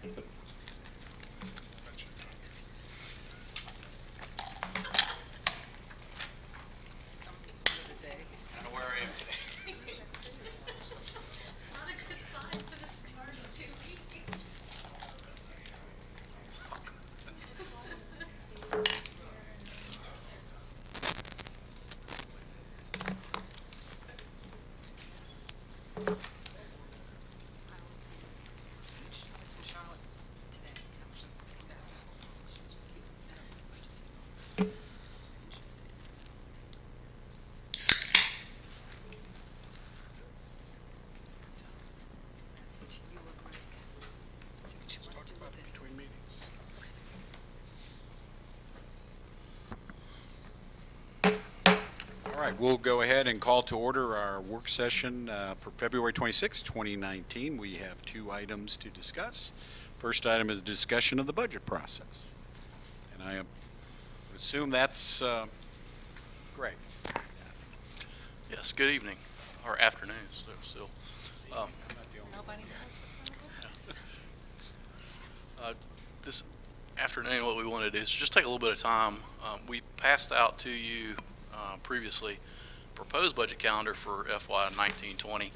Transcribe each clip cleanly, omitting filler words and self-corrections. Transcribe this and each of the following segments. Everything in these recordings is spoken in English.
Some people for the day. I know where I am today. It's not a good sign for the start of 2 weeks. All right, we'll go ahead and call to order our work session for February 26, 2019. We have 2 items to discuss. First item is discussion of the budget process. And I assume that's Greg. Yes, good evening, or afternoon, so still. Nobody knows what's going on. This afternoon, what we want to do is just take a little bit of time. We passed out to you previously proposed budget calendar for FY 19-20.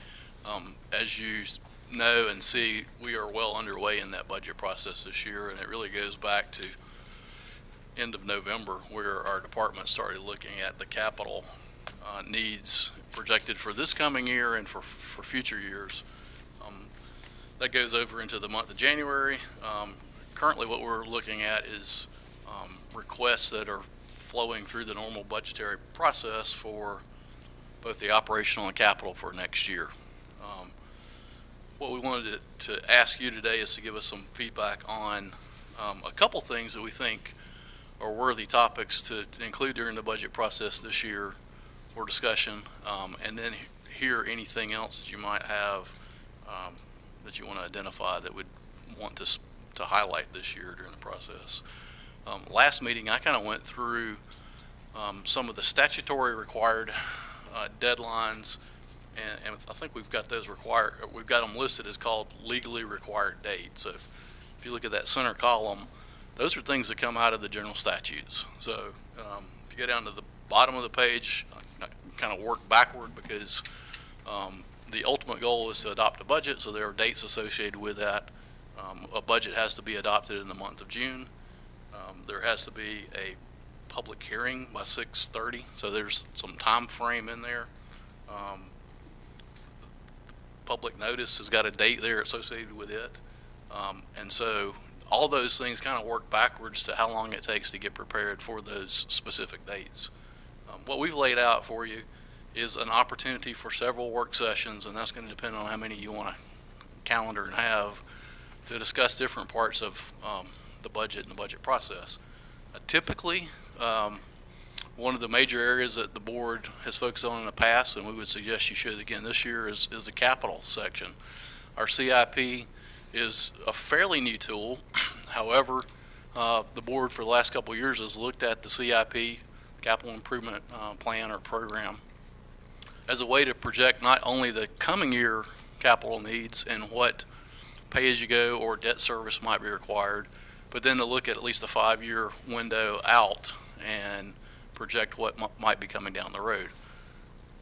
As you know and see, we are well underway in that budget process this year, and it really goes back to end of November, where our department started looking at the capital needs projected for this coming year and for future years. That goes over into the month of January. Currently what we're looking at is requests that are flowing through the normal budgetary process for both the operational and capital for next year. What we wanted to ask you today is to give us some feedback on a couple things that we think are worthy topics to include during the budget process this year for discussion, and then hear anything else that you might have that you want to identify that would want to highlight this year during the process. Last meeting, I kind of went through some of the statutory required deadlines, and I think we've got those required. We've got them listed as called legally required dates. So if you look at that center column, those are things that come out of the general statutes. So if you go down to the bottom of the page, I kind of work backward because the ultimate goal is to adopt a budget, so there are dates associated with that. A budget has to be adopted in the month of June. There has to be a public hearing by 6:30, so there's some time frame in there. Public notice has got a date there associated with it, and so all those things kind of work backwards to how long it takes to get prepared for those specific dates. What we've laid out for you is an opportunity for several work sessions, and that's going to depend on how many you want to calendar and have, to discuss different parts of the budget and the budget process. Typically, one of the major areas that the board has focused on in the past, and we would suggest you should again this year, is the capital section. Our CIP is a fairly new tool. However, the board for the last couple of years has looked at the CIP, Capital Improvement Plan or Program, as a way to project not only the coming year capital needs and what pay-as-you-go or debt service might be required, but then to look at least a 5-year window out and project what might be coming down the road.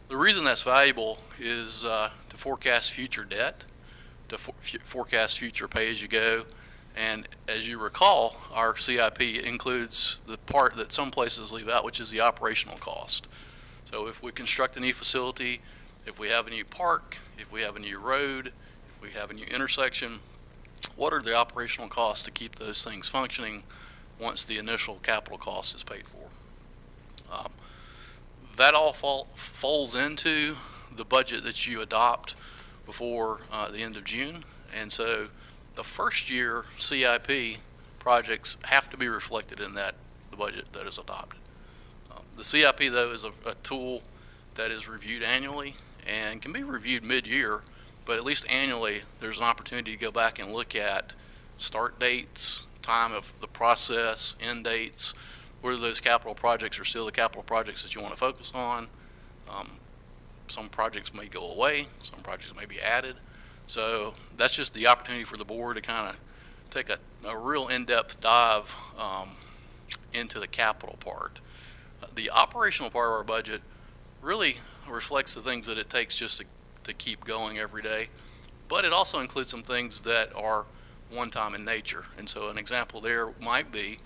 The reason that's valuable is to forecast future debt, to forecast future pay-as-you-go, and as you recall, our CIP includes the part that some places leave out, which is the operational cost. So if we construct a new facility, if we have a new park, if we have a new road, if we have a new intersection, what are the operational costs to keep those things functioning once the initial capital cost is paid for? That all falls into the budget that you adopt before the end of June, and so the first year CIP projects have to be reflected in the budget that is adopted. The CIP, though, is a tool that is reviewed annually and can be reviewed mid-year, but at least annually there's an opportunity to go back and look at start dates, time of the process, end dates, whether those capital projects are still the capital projects that you want to focus on. Some projects may go away, some projects may be added. So that's just the opportunity for the board to kind of take a real in-depth dive into the capital part. The operational part of our budget really reflects the things that it takes just to keep going every day, but it also includes some things that are one-time in nature. And so an example there might be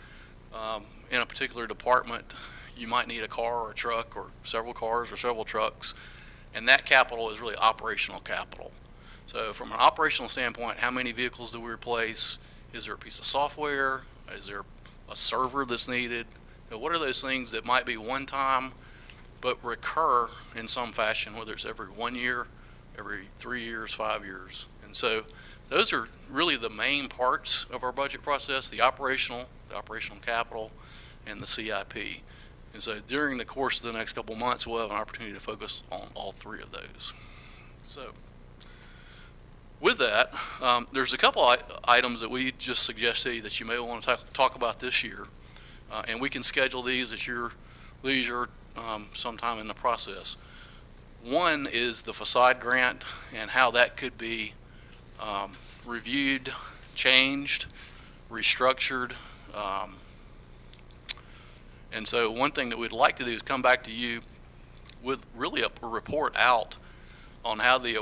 in a particular department, you might need a car or a truck or several cars or several trucks, and that capital is really operational capital. So from an operational standpoint, how many vehicles do we replace? Is there a piece of software? Is there a server that's needed? What are those things that might be one time but recur in some fashion, whether it's every 1 year, every 3 years, 5 years? And so those are really the main parts of our budget process: the operational capital, and the CIP. And so during the course of the next couple months, we'll have an opportunity to focus on all three of those. So with that, there's a couple items that we just suggest to you that you may want to talk about this year, and we can schedule these at your leisure sometime in the process. One is the facade grant and how that could be reviewed, changed, restructured. And so one thing that we'd like to do is come back to you with really a report out on how the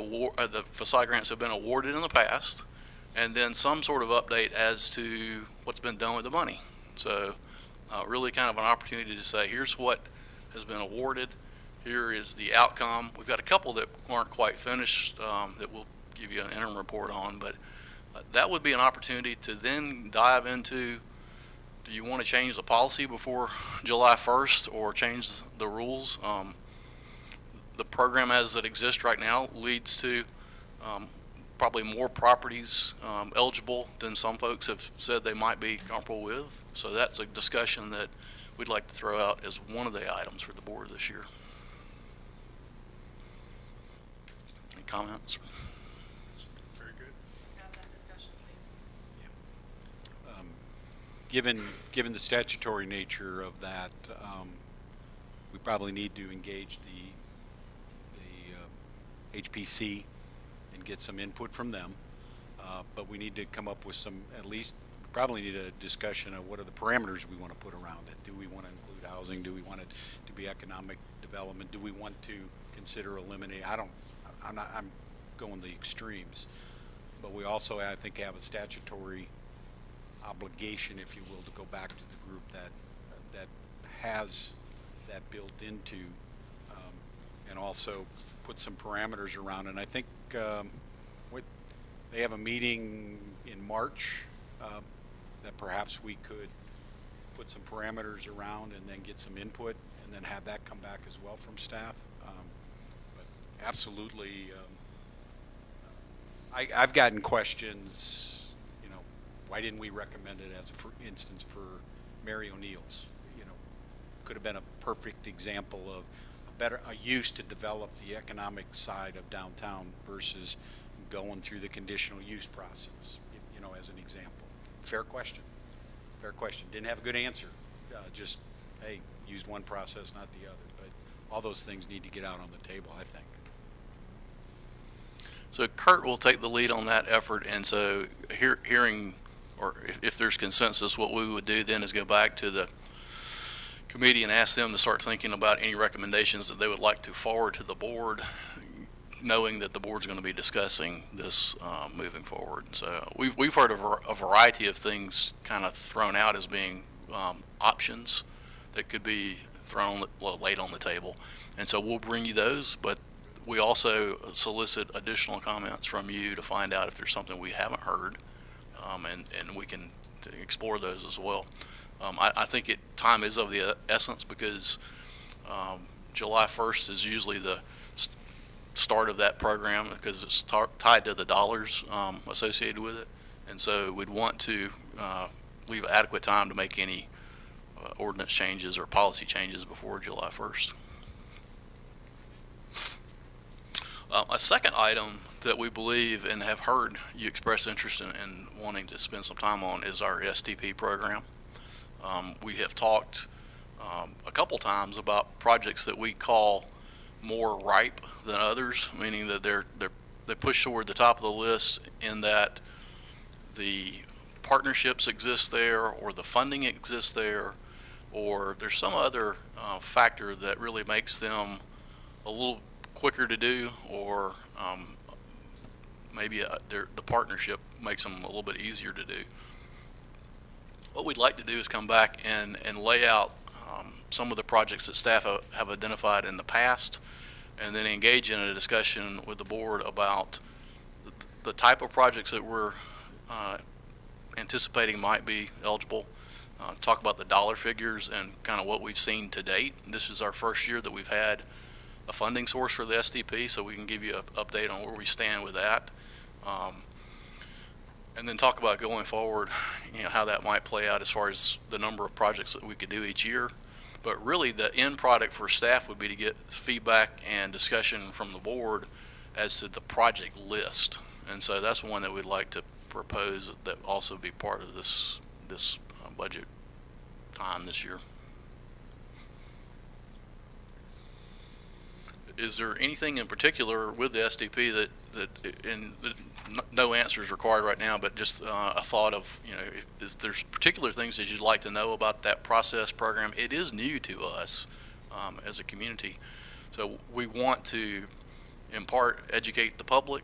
facade grants have been awarded in the past, and then some sort of update as to what's been done with the money. So really kind of an opportunity to say, here's what has been awarded, here is the outcome. We've got a couple that aren't quite finished that we'll give you an interim report on, but that would be an opportunity to then dive into, do you want to change the policy before July 1st or change the rules? The program as it exists right now leads to probably more properties eligible than some folks have said they might be comfortable with. So that's a discussion that we'd like to throw out as one of the items for the board this year. Any comments? Very good. Have that discussion, please. Given the statutory nature of that, we probably need to engage the HPC and get some input from them, but we need to come up with some, at least probably need a discussion of what are the parameters we want to put around it. Do we want to include housing? Do we want it to be economic development? Do we want to consider eliminating? I'm going the extremes, but we also, I think, have a statutory obligation, if you will, to go back to the group that has that built into, and also put some parameters around. And I think they have a meeting in March that perhaps we could put some parameters around and then get some input and then have that come back as well from staff. But absolutely, I've gotten questions, you know, why didn't we recommend it as a, for instance, for Mary O'Neill's? You know, could have been a perfect example of a use to develop the economic side of downtown versus going through the conditional use process, you know, as an example. Fair question. Fair question. Didn't have a good answer. Just, hey, used one process, not the other. But all those things need to get out on the table, I think. So Kurt will take the lead on that effort, and so hearing, or if there's consensus, what we would do then is go back to the committee and ask them to start thinking about any recommendations that they would like to forward to the board, knowing that the board's going to be discussing this moving forward. So we've heard a variety of things kind of thrown out as being options that could be thrown laid on the table, and so we'll bring you those, but we also solicit additional comments from you to find out if there's something we haven't heard, and we can explore those as well. I think time is of the essence because July 1st is usually the start of that program because it's tied to the dollars associated with it, and so we'd want to leave adequate time to make any ordinance changes or policy changes before July 1st. A second item that we believe and have heard you express interest in wanting to spend some time on is our STP program. We have talked a couple times about projects that we call more ripe than others, meaning that they push toward the top of the list in that the partnerships exist there, or the funding exists there, or there's some other factor that really makes them a little quicker to do, or maybe the partnership makes them a little bit easier to do. What we'd like to do is come back and lay out some of the projects that staff have identified in the past, and then engage in a discussion with the board about the type of projects that we're anticipating might be eligible. Talk about the dollar figures and kind of what we've seen to date. This is our first year that we've had a funding source for the SDP, so we can give you an update on where we stand with that. And then talk about going forward, how that might play out as far as the number of projects that we could do each year. But really the end product for staff would be to get feedback and discussion from the board as to the project list. And so that's one that we'd like to propose that also be part of this budget time this year. Is there anything in particular with the SDP no answer is required right now, but just a thought of, if there's particular things that you'd like to know about that process program? It is new to us as a community, so we want to in part educate the public,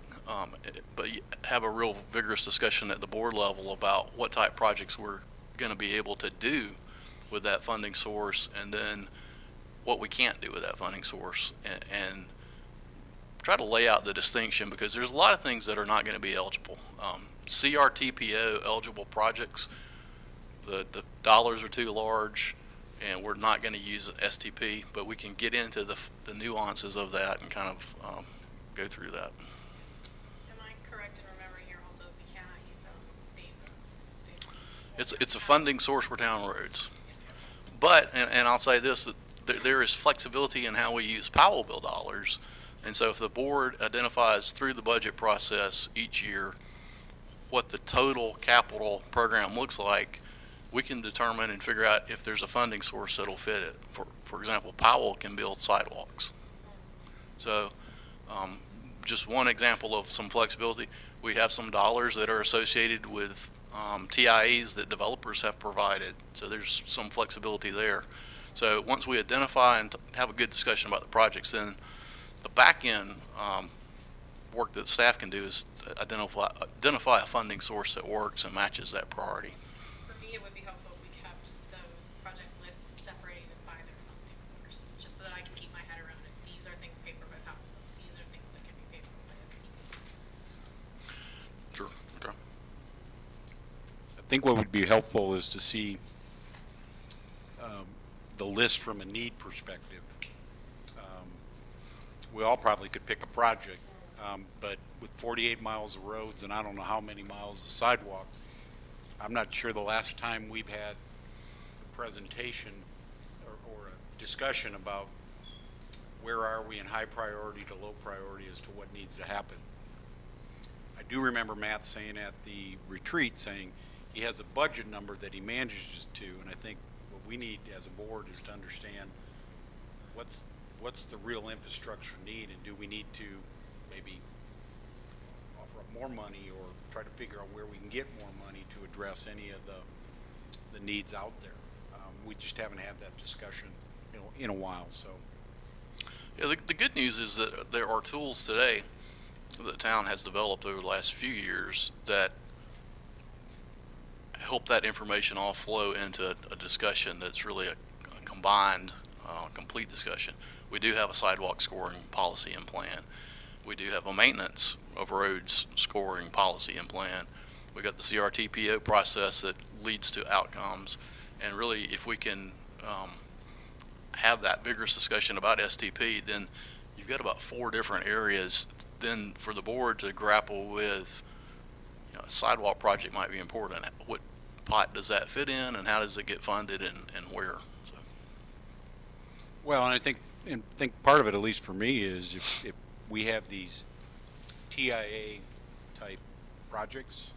but have a real vigorous discussion at the board level about what type projects we're going to be able to do with that funding source, and then what we can't do with that funding source, and try to lay out the distinction, because there's a lot of things that are not going to be eligible. CRTPO eligible projects, the dollars are too large, and we're not going to use STP, but we can get into the nuances of that and kind of go through that. Am I correct in remembering here also that we cannot use that on state roads? It's a funding source for town roads. But, and I'll say this, that there is flexibility in how we use Powell bill dollars. And so if the board identifies through the budget process each year what the total capital program looks like, we can determine and figure out if there's a funding source that'll fit it. For example, Powell can build sidewalks. So just one example of some flexibility, we have some dollars that are associated with TIEs that developers have provided. So there's some flexibility there. So once we identify and have a good discussion about the projects, then the back end work that staff can do is identify a funding source that works and matches that priority. For me, it would be helpful if we kept those project lists separated by their funding source, just so that I can keep my head around it. These are things paid for by Powell. These are things that can be paid for by SDP. Sure. Okay. I think what would be helpful is to see the list from a need perspective. We all probably could pick a project, but with 48 miles of roads and I don't know how many miles of sidewalk, I'm not sure the last time we've had a presentation or a discussion about where are we in high priority to low priority as to what needs to happen. I do remember Matt saying at the retreat, saying he has a budget number that he manages to, and I think what we need as a board is to understand what's the real infrastructure need, and do we need to maybe offer up more money or try to figure out where we can get more money to address any of the needs out there. We just haven't had that discussion in a while. So yeah, the good news is that there are tools today that the town has developed over the last few years that help that information all flow into a discussion that's really a combined, complete discussion. We do have a sidewalk scoring policy and plan. We do have a maintenance of roads scoring policy and plan. We got the CRTPO process that leads to outcomes. And really, if we can have that vigorous discussion about STP, then you've got about 4 different areas then for the board to grapple with. A sidewalk project might be important. What pot does that fit in, and how does it get funded, and where? So. Well, and I think part of it, at least for me, is if we have these TIA type projects,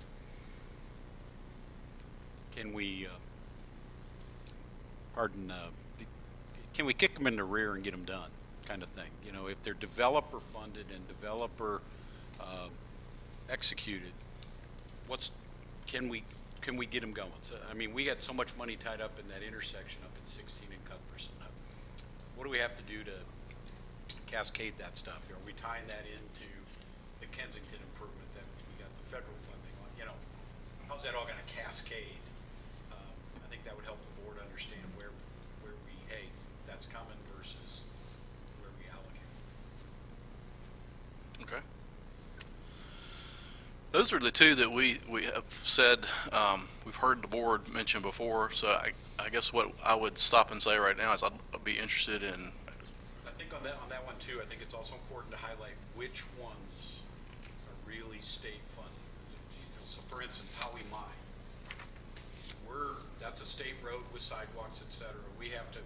can we can we kick them in the rear and get them done, kind of thing? If they're developer funded and developer executed, can we can we get them going? So, I mean, we got so much money tied up in that intersection up at 16 and Cuthbertson. What do we have to do to cascade that stuff? Are we tying that into the Kensington improvement that we got the federal funding on? You know, how's that all going to cascade? I think that would help the board understand where we, hey, that's coming versus where we allocate. Okay. Those are the two that we have said, we've heard the board mention before, so I guess what I would stop and say right now is I'd be interested in. I think on that one too, I think it's also important to highlight which ones are really state funded. So for instance, how we mine. That's a state road with sidewalks, et cetera. We have to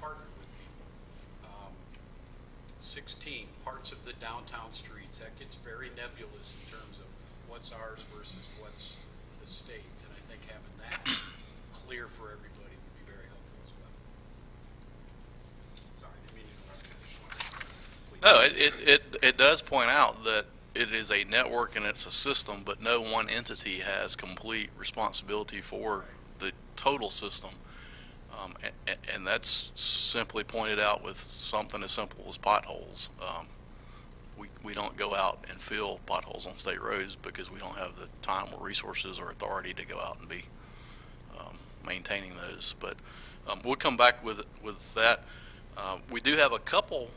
partner with people. 16, parts of the downtown streets, that gets very nebulous in terms of what's ours versus what's the state's, and I think having that clear for everybody would be very helpful as well. Sorry, I didn't mean to interrupt. No, it does point out that it is a network and it's a system, but no one entity has complete responsibility for the total system. And that's simply pointed out with something as simple as potholes. We don't go out and fill potholes on state roads because we don't have the time or resources or authority to go out and be maintaining those. But we'll come back with that. We do have a couple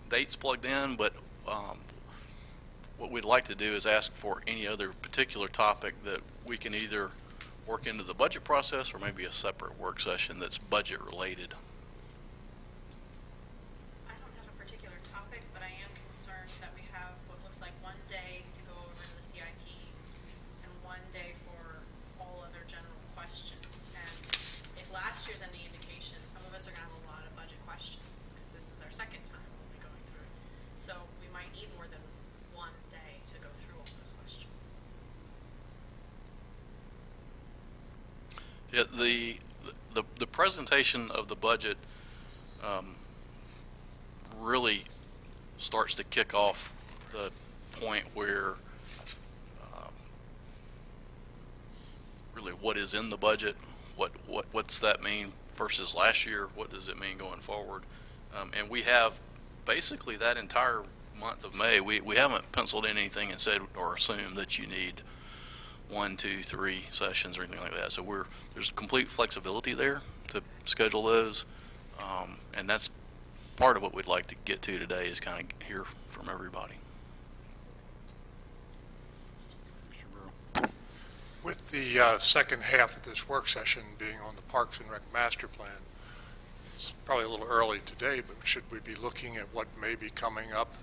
dates plugged in, but what we'd like to do is ask for any other particular topic that we can either work into the budget process or maybe a separate work session that's budget related. I don't have a particular topic, but I am concerned that we have what looks like one day to go over the CIP and one day for all other general questions. And if last year's any indication, some of us are going to have a lot of budget questions because this is our second time we'll be going through it. So we might need more than one day to go through all those questions. Yeah, the presentation of the budget really starts to kick off the point where really what is in the budget, what's that mean versus last year, what does it mean going forward, and we have basically that entire month of May. We haven't penciled in anything and said or assumed that you need 1, 2, 3 sessions or anything like that. So there's complete flexibility there to schedule those, and that's part of what we'd like to get to today is kind of hear from everybody. With the second half of this work session being on the Parks and Rec Master Plan, it's probably a little early today, but should we be looking at what may be coming up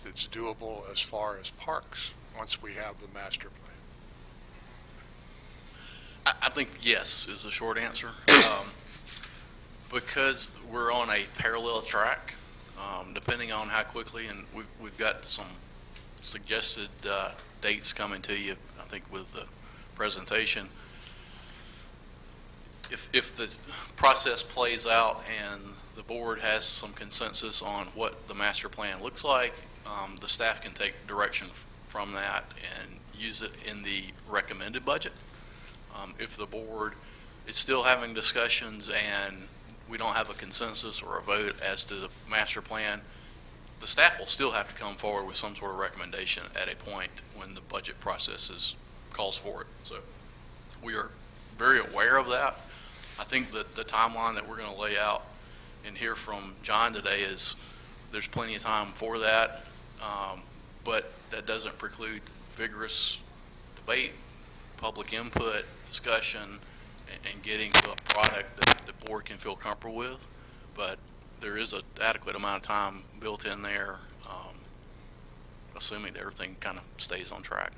that's doable as far as parks once we have the master plan? I think yes is the short answer. Because we're on a parallel track, depending on how quickly, and we've got some suggested dates coming to you, I think, with the presentation. If the process plays out and the board has some consensus on what the master plan looks like, the staff can take direction from that and use it in the recommended budget. If the board is still having discussions and we don't have a consensus or a vote as to the master plan, the staff will still have to come forward with some sort of recommendation at a point when the budget process calls for it. So we are very aware of that. I think that the timeline that we're going to lay out and hear from John today is there's plenty of time for that, but that doesn't preclude vigorous debate, public input, discussion, and getting to a product that the board can feel comfortable with. But there is an adequate amount of time built in there, assuming that everything kind of stays on track.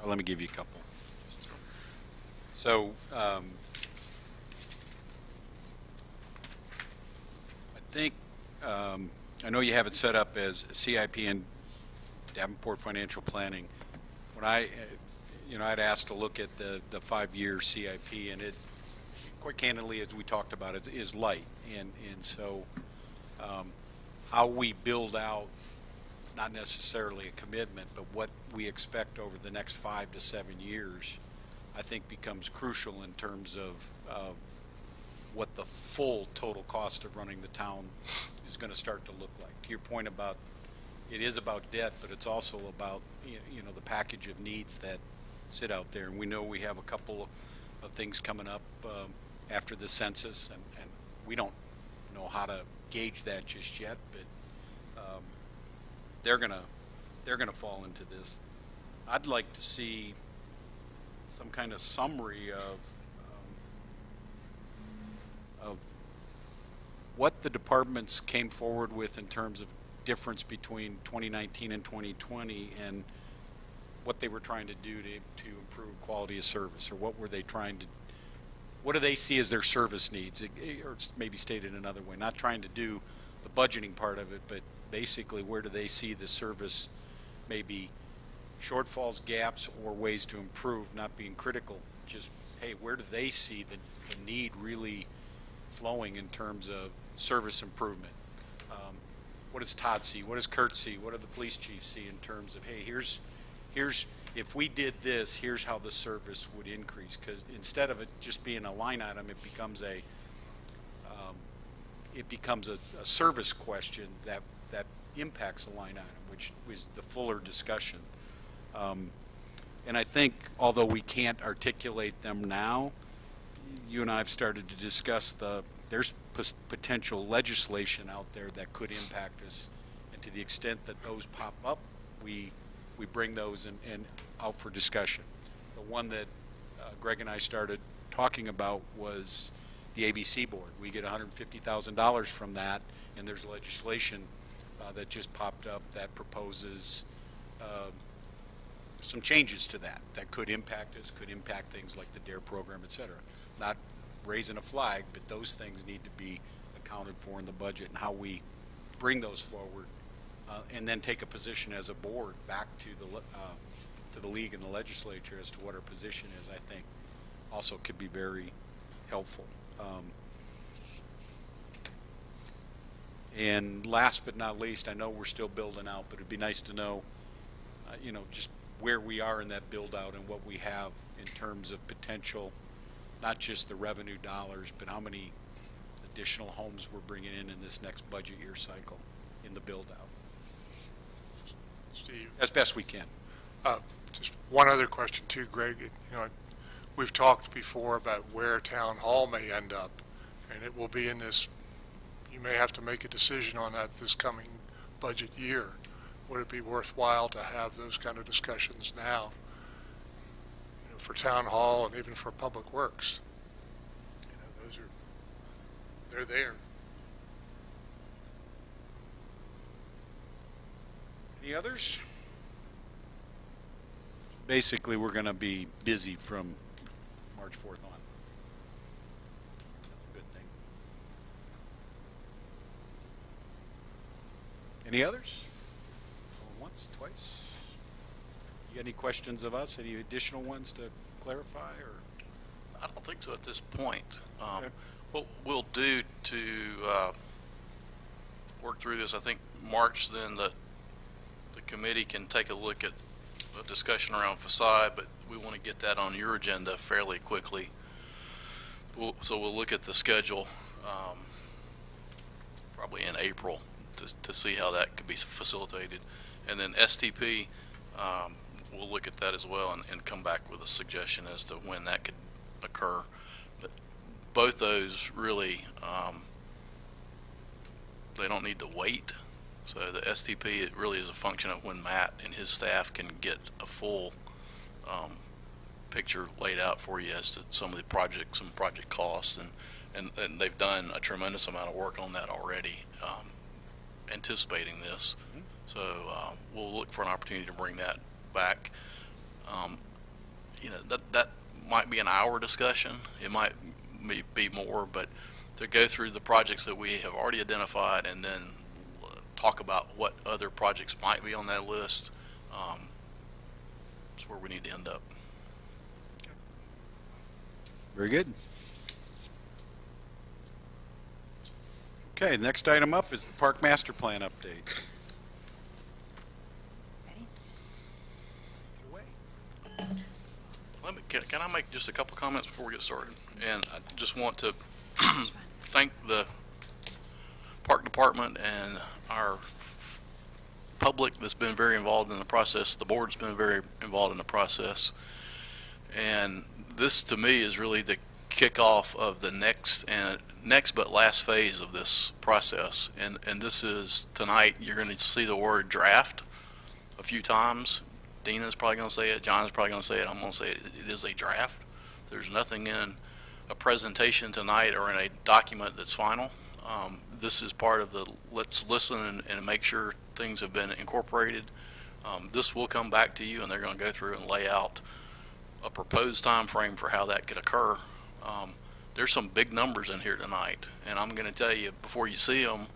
Let me give you a couple. So I think I know you have it set up as CIP and Davenport Financial Planning. When I'd asked to look at the 5-year CIP, and it, quite candidly, as we talked about, it is light, and so How we build out, not necessarily a commitment, but what we expect over the next 5 to 7 years, I think becomes crucial in terms of what the full total cost of running the town is going to start to look like. To your point about, it is about debt, but it's also about, you know, the package of needs that sit out there. And we know we have a couple of things coming up after the census, and we don't know how to gauge that just yet, but they're gonna fall into this. I'd like to see some kind of summary of what the departments came forward with in terms of difference between 2019 and 2020, and what they were trying to do to improve quality of service, or what were they trying to, what do they see as their service needs, or maybe stated another way, not trying to do the budgeting part of it, but basically where do they see the service, maybe shortfalls, gaps, or ways to improve, not being critical, just, hey, where do they see the need really flowing in terms of service improvement? What does Todd see? What does Kurt see? What do the police chiefs see in terms of, hey, here's if we did this, here's how the service would increase? Because instead of it just being a line item, it becomes a service question that impacts a line item, which was the fuller discussion. And I think, although we can't articulate them now, you and I have started to discuss there's potential legislation out there that could impact us, and to the extent that those pop up, we bring those and out for discussion. The one that Greg and I started talking about was the ABC board. We get $150,000 from that, and there's legislation that just popped up that proposes some changes to that could impact us, could impact things like the DARE program, et cetera. Not raising a flag, but those things need to be accounted for in the budget, and how we bring those forward, and then take a position as a board back to the league and the legislature as to what our position is, I think also could be very helpful. And last but not least, I know we're still building out, but it'd be nice to know, you know, just where we are in that build out and what we have in terms of potential, not just the revenue dollars, but how many additional homes we're bringing in this next budget year cycle in the build out. Steve, as best we can. Just one other question too, Greg. You know, we've talked before about where town hall may end up, and it will be in this. You may have to make a decision on that this coming budget year. Would it be worthwhile to have those kind of discussions now, you know, for town hall and even for public works? You know, they're there. Any others? Basically, we're going to be busy from March 4th on. That's a good thing. Any others? Once, twice? You got any questions of us? Any additional ones to clarify? Or I don't think so at this point. Okay. What we'll do to work through this, I think March, then the committee can take a look at a discussion around facade, but we want to get that on your agenda fairly quickly. So we'll look at the schedule probably in April to see how that could be facilitated. And then STP, we'll look at that as well and come back with a suggestion as to when that could occur. But both those really, they don't need to wait. So the STP, it really is a function of when Matt and his staff can get a full picture laid out for you as to some of the projects and project costs, and they've done a tremendous amount of work on that already, anticipating this. Mm-hmm. So we'll look for an opportunity to bring that back. You know, that might be an hour discussion. It might be more, but to go through the projects that we have already identified and then talk about what other projects might be on that list, is where we need to end up. Very good. Okay, the next item up is the Park Master Plan update. Can I make just a couple comments before we get started? And I just want to thank the Park Department and our public that's been very involved in the process. The board's been very involved in the process. And this, to me, is really the kickoff of the next but last phase of this process. And this is, tonight, you're going to see the word draft a few times. Dina's probably going to say it. John's probably going to say it. I'm going to say it. It is a draft. There's nothing in a presentation tonight or in a document that's final. This is part of the let's listen and make sure things have been incorporated. This will come back to you, and they're going to go through and lay out a proposed time frame for how that could occur. There's some big numbers in here tonight, and I'm going to tell you before you see them,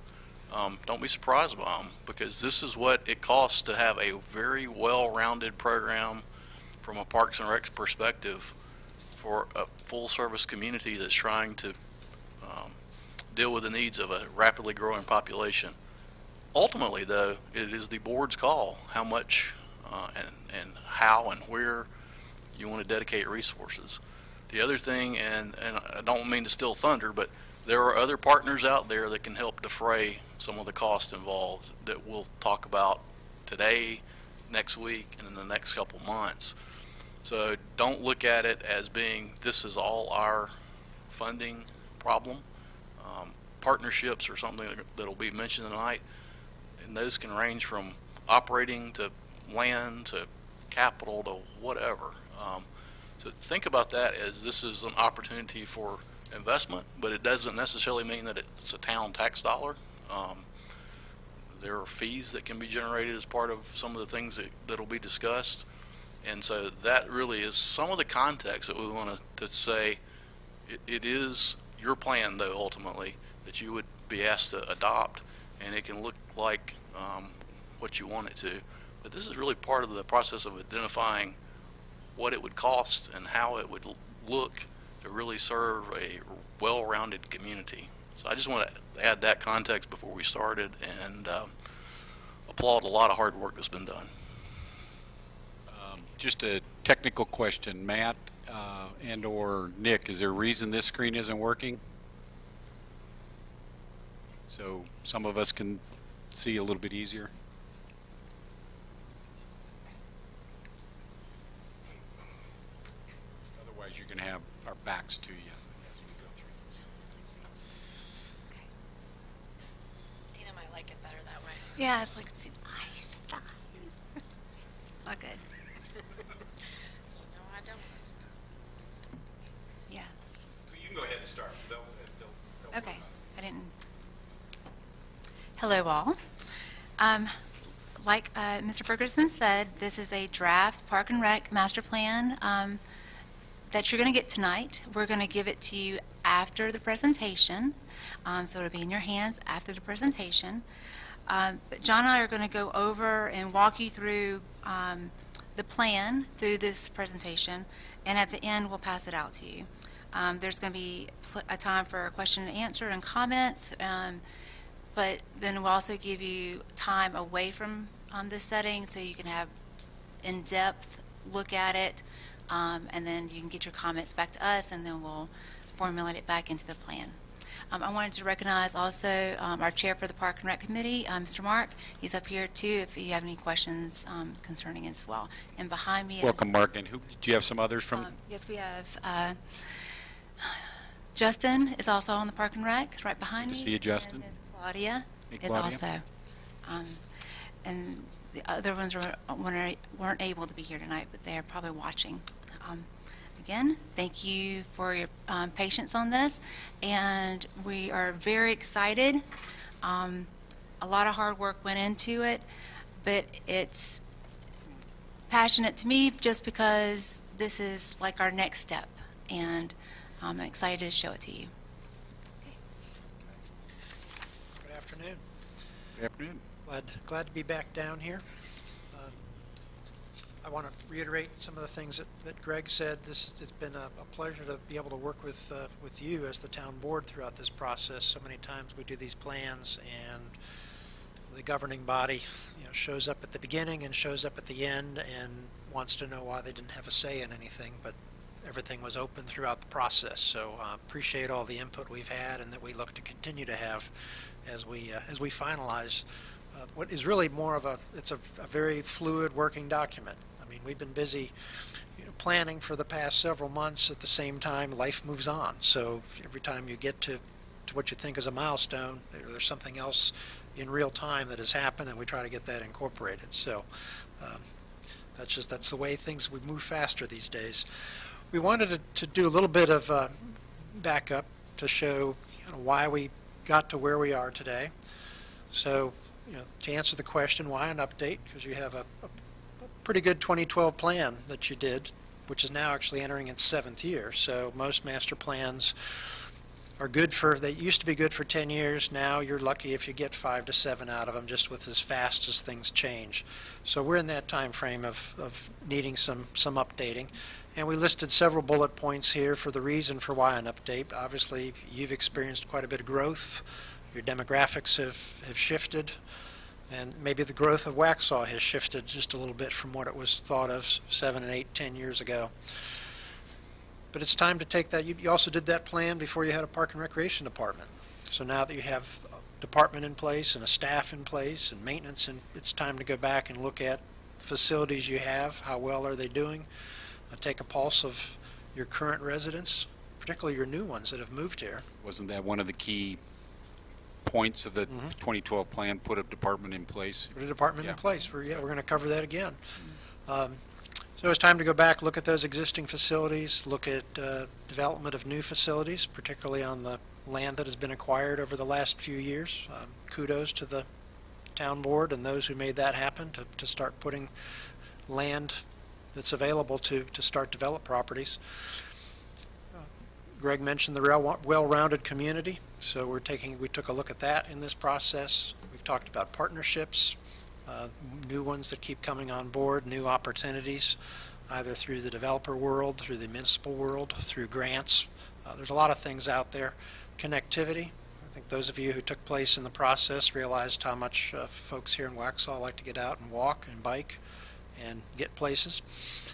don't be surprised by them, because this is what it costs to have a very well-rounded program from a Parks and Rec perspective for a full-service community that's trying to deal with the needs of a rapidly growing population. Ultimately, though, it is the board's call how much and how and where you want to dedicate resources. The other thing, and I don't mean to steal thunder, but there are other partners out there that can help defray some of the cost involved that we'll talk about today, next week, and in the next couple months. So don't look at it as being this is all our funding problem. Partnerships are something that will be mentioned tonight, and those can range from operating to land to capital to whatever. So think about that as this is an opportunity for investment, but it doesn't necessarily mean that it's a town tax dollar. There are fees that can be generated as part of some of the things that will be discussed, and so that really is some of the context that we want to say. It is your plan, though, ultimately, that you would be asked to adopt, and it can look like what you want it to. But this is really part of the process of identifying what it would cost and how it would look to really serve a well-rounded community. So I just want to add that context before we started, and applaud a lot of hard work that's been done. Just a technical question, Matt and or Nick, is there a reason this screen isn't working? So some of us can see a little bit easier. Otherwise, you're going to have our backs to you as we go through this. Okay. Tina might like it better that way. Yeah, it's like it's nice. It's not good. No, I don't. Yeah. You can go ahead and start. They'll Okay. I didn't. Hello, all. Like Mr. Ferguson said, this is a draft Park and Rec master plan that you're going to get tonight. We're going to give it to you after the presentation, so it'll be in your hands after the presentation. But John and I are going to go over and walk you through the plan through this presentation, and at the end we'll pass it out to you. There's going to be a time for a question and answer and comments, but then we'll also give you time away from this setting so you can have in-depth look at it, and then you can get your comments back to us, and then we'll formulate it back into the plan. I wanted to recognize also our chair for the Park and Rec Committee, Mr. Mark. He's up here too if you have any questions concerning it as well. And behind me welcome, Mark. And who do you have some others from? Yes, we have Justin is also on the Park and Rec right behind me. Good to see you, Justin. And Ms. Claudia Hey, is Claudia. also. And the other ones weren't able to be here tonight, but they're probably watching. Again, thank you for your patience on this, and we are very excited. A lot of hard work went into it, but it's passionate to me just because this is like our next step, and I'm excited to show it to you. Good afternoon. Good afternoon. Glad to be back down here. I want to reiterate some of the things that Greg said. It's been a pleasure to be able to work with you as the town board throughout this process. So many times we do these plans and the governing body, shows up at the beginning and shows up at the end and wants to know why they didn't have a say in anything, but everything was open throughout the process. So appreciate all the input we've had and that we look to continue to have as we finalize what is really more of it's a very fluid working document. I mean, we've been busy planning for the past several months. At the same time, life moves on. So every time you get to what you think is a milestone, there's something else in real time that has happened, and we try to get that incorporated. So that's the way we move faster these days. We wanted to do a little bit of backup to show why we got to where we are today. So to answer the question, why an update? Because you have a pretty good 2012 plan that you did, which is now actually entering its 7th year. So most master plans are good they used to be good for 10 years. Now you're lucky if you get 5 to 7 out of them, just with as fast as things change. So we're in that time frame of needing some updating. And we listed several bullet points here for the reason for why an update. Obviously, you've experienced quite a bit of growth. Your demographics have shifted. And maybe the growth of Waxhaw has shifted just a little bit from what it was thought of 7 and 8, 10 years ago. But it's time to take that. You also did that plan before you had a park and recreation department. So now that you have a department in place and a staff in place and maintenance, and it's time to go back and look at the facilities you have. How well are they doing? Take a pulse of your current residents, particularly your new ones that have moved here. Wasn't that one of the key points of the 2012 plan, put a department in place? Put a department in place. We're going to cover that again. So it's time to go back, look at those existing facilities, look at development of new facilities, particularly on the land that has been acquired over the last few years. Kudos to the town board and those who made that happen to start putting land that's available to start develop properties. Greg mentioned the well-rounded community, so we took a look at that in this process. We've talked about partnerships, new ones that keep coming on board, new opportunities, either through the developer world, through the municipal world, through grants. There's a lot of things out there. Connectivity. I think those of you who took place in the process realized how much folks here in Waxhaw like to get out and walk and bike and get places.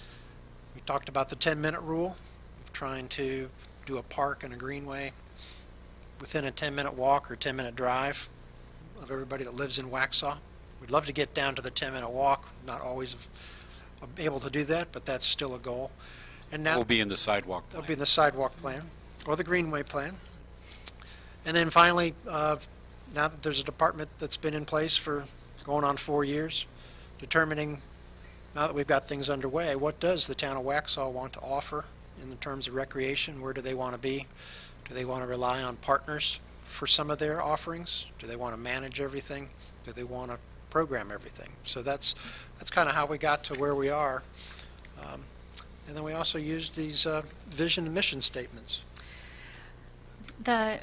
We talked about the 10-minute rule, of trying to do a park and a greenway within a 10-minute walk or 10-minute drive of everybody that lives in Waxhaw. We'd love to get down to the 10-minute walk. Not always able to do that, but that's still a goal. And now Will be in the sidewalk plan. That'll be in the sidewalk plan or the greenway plan. And then finally, now that there's a department that's been in place for going on 4 years, determining, now that we've got things underway, what does the town of Waxhaw want to offer in terms of recreation? Where do they want to be? Do they want to rely on partners for some of their offerings? Do they want to manage everything? Do they want to program everything? So that's kind of how we got to where we are. And then we also used these vision and mission statements.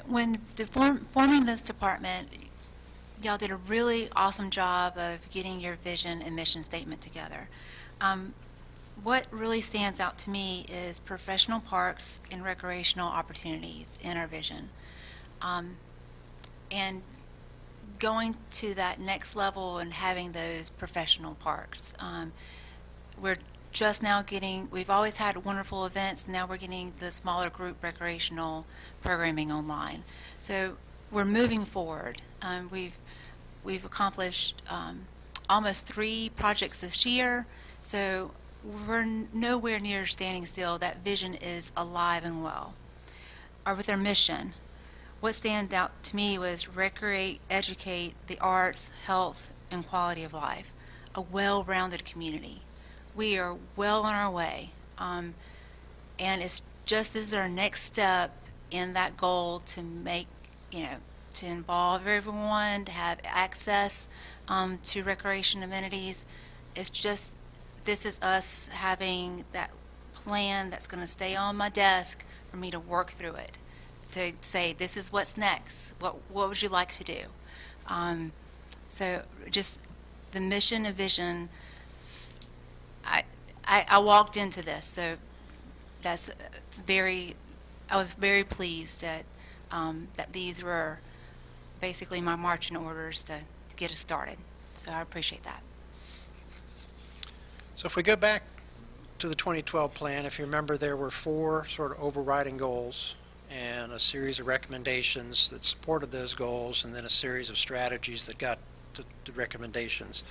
When forming this department, y'all did a really awesome job of getting your vision and mission statement together. What really stands out to me is professional parks and recreational opportunities in our vision. And going to that next level and having those professional parks. We're just now we've always had wonderful events, now we're getting the smaller group recreational programming online. So we're moving forward. We've accomplished almost 3 projects this year, so we're nowhere near standing still. That vision is alive and well. Or with our mission, what stands out to me was recreate, educate, the arts, health, and quality of life. A well-rounded community. We are well on our way. And it's just this is our next step in that goal to make, to involve everyone, to have access to recreation amenities. It's just, this is us having that plan that's going to stay on my desk for me to work through it, to say, this is what's next. What would you like to do? So just the mission and vision, I walked into this, so that's I was very pleased that, that these were basically my marching orders to get us started. So I appreciate that. So if we go back to the 2012 plan, if you remember, there were 4 sort of overriding goals and a series of recommendations that supported those goals, and then a series of strategies that got to the recommendations.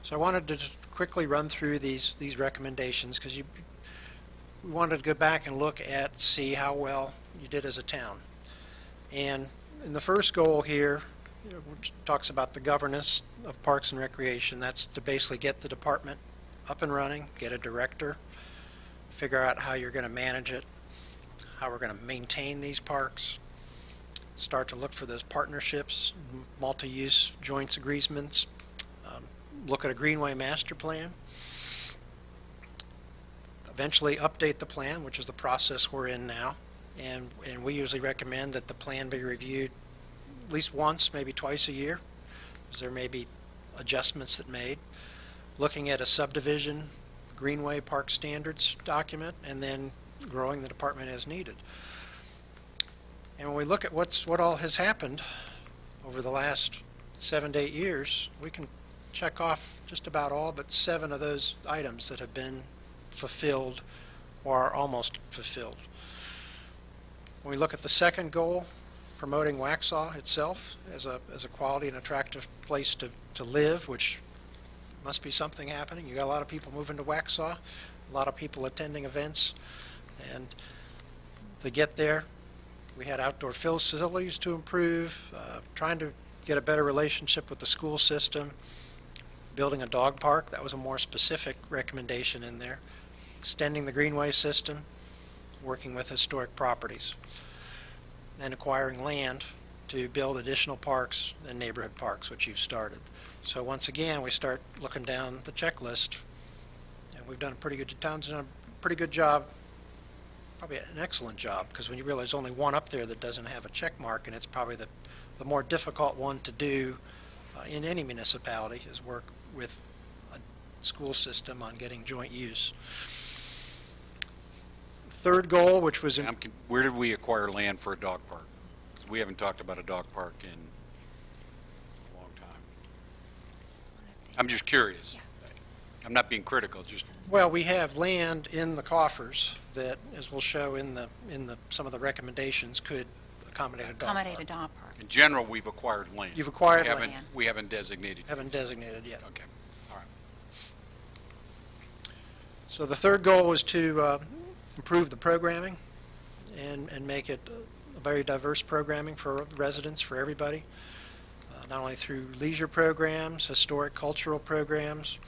So I wanted to just quickly run through these recommendations, because we wanted to go back and look at, see how well you did as a town. And in the first goal here, which talks about the governance of Parks and Recreation, that's to basically get the department up and running, get a director, figure out how you're going to manage it, how we're going to maintain these parks, start to look for those partnerships, multi-use joint agreements, look at a Greenway master plan, eventually update the plan, which is the process we're in now, and we usually recommend that the plan be reviewed at least once, maybe twice a year, because there may be adjustments that made. Looking at a subdivision Greenway Park Standards document, and then growing the department as needed. And when we look at what all has happened over the last 7 to 8 years, we can check off just about all but 7 of those items that have been fulfilled or are almost fulfilled. When we look at the second goal, promoting Waxhaw itself as a quality and attractive place to live, which must be something happening. You got a lot of people moving to Waxhaw, a lot of people attending events, and to get there, we had outdoor facilities to improve, trying to get a better relationship with the school system, building a dog park. That was a more specific recommendation in there. Extending the Greenway system, working with historic properties, and acquiring land to build additional parks and neighborhood parks, which you've started. So once again, we start looking down the checklist, and we've done a pretty good, town's done a pretty good job, probably an excellent job, because when you realize only one up there that doesn't have a check mark, and it's probably the more difficult one to do in any municipality, is work with a school system on getting joint use. Third goal, which was where did we acquire land for a dog park? 'Cause we haven't talked about a dog park in a long time. I'm just curious. Yeah. I'm not being critical, just well, we have land in the coffers that, as we'll show in the some of the recommendations, could accommodate a dog Accommodate park. a dog park. in general, we've acquired land. You've acquired We haven't- land. We haven't designated. Haven't designated yet. Okay, all right. So the third goal was to improve the programming and make it a very diverse programming for residents, for everybody, not only through leisure programs, historic cultural programs,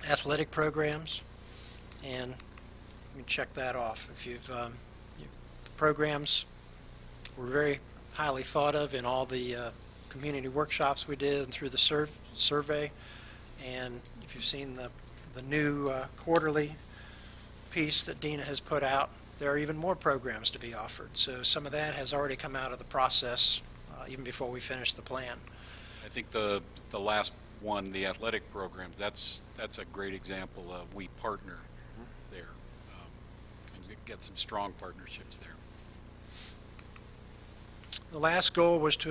athletic programs, and you can check that off. If the programs were very highly thought of in all the community workshops we did and through the survey, and if you've seen the new quarterly piece that Dina has put out, there are even more programs to be offered. So some of that has already come out of the process even before we finish the plan. I think the last one, the athletic programs, that's a great example of we partner there and get some strong partnerships there. The last goal was to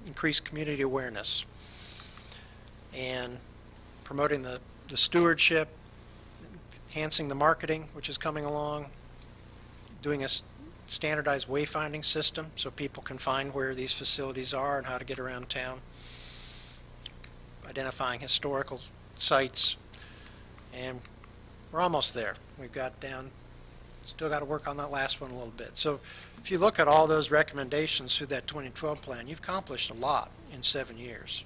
increase community awareness and promoting the stewardship, enhancing the marketing, which is coming along, doing a standardized wayfinding system so people can find where these facilities are and how to get around town, identifying historical sites, and we're almost there. We've got down, still got to work on that last one a little bit. So if you look at all those recommendations through that 2012 plan, you've accomplished a lot in 7 years,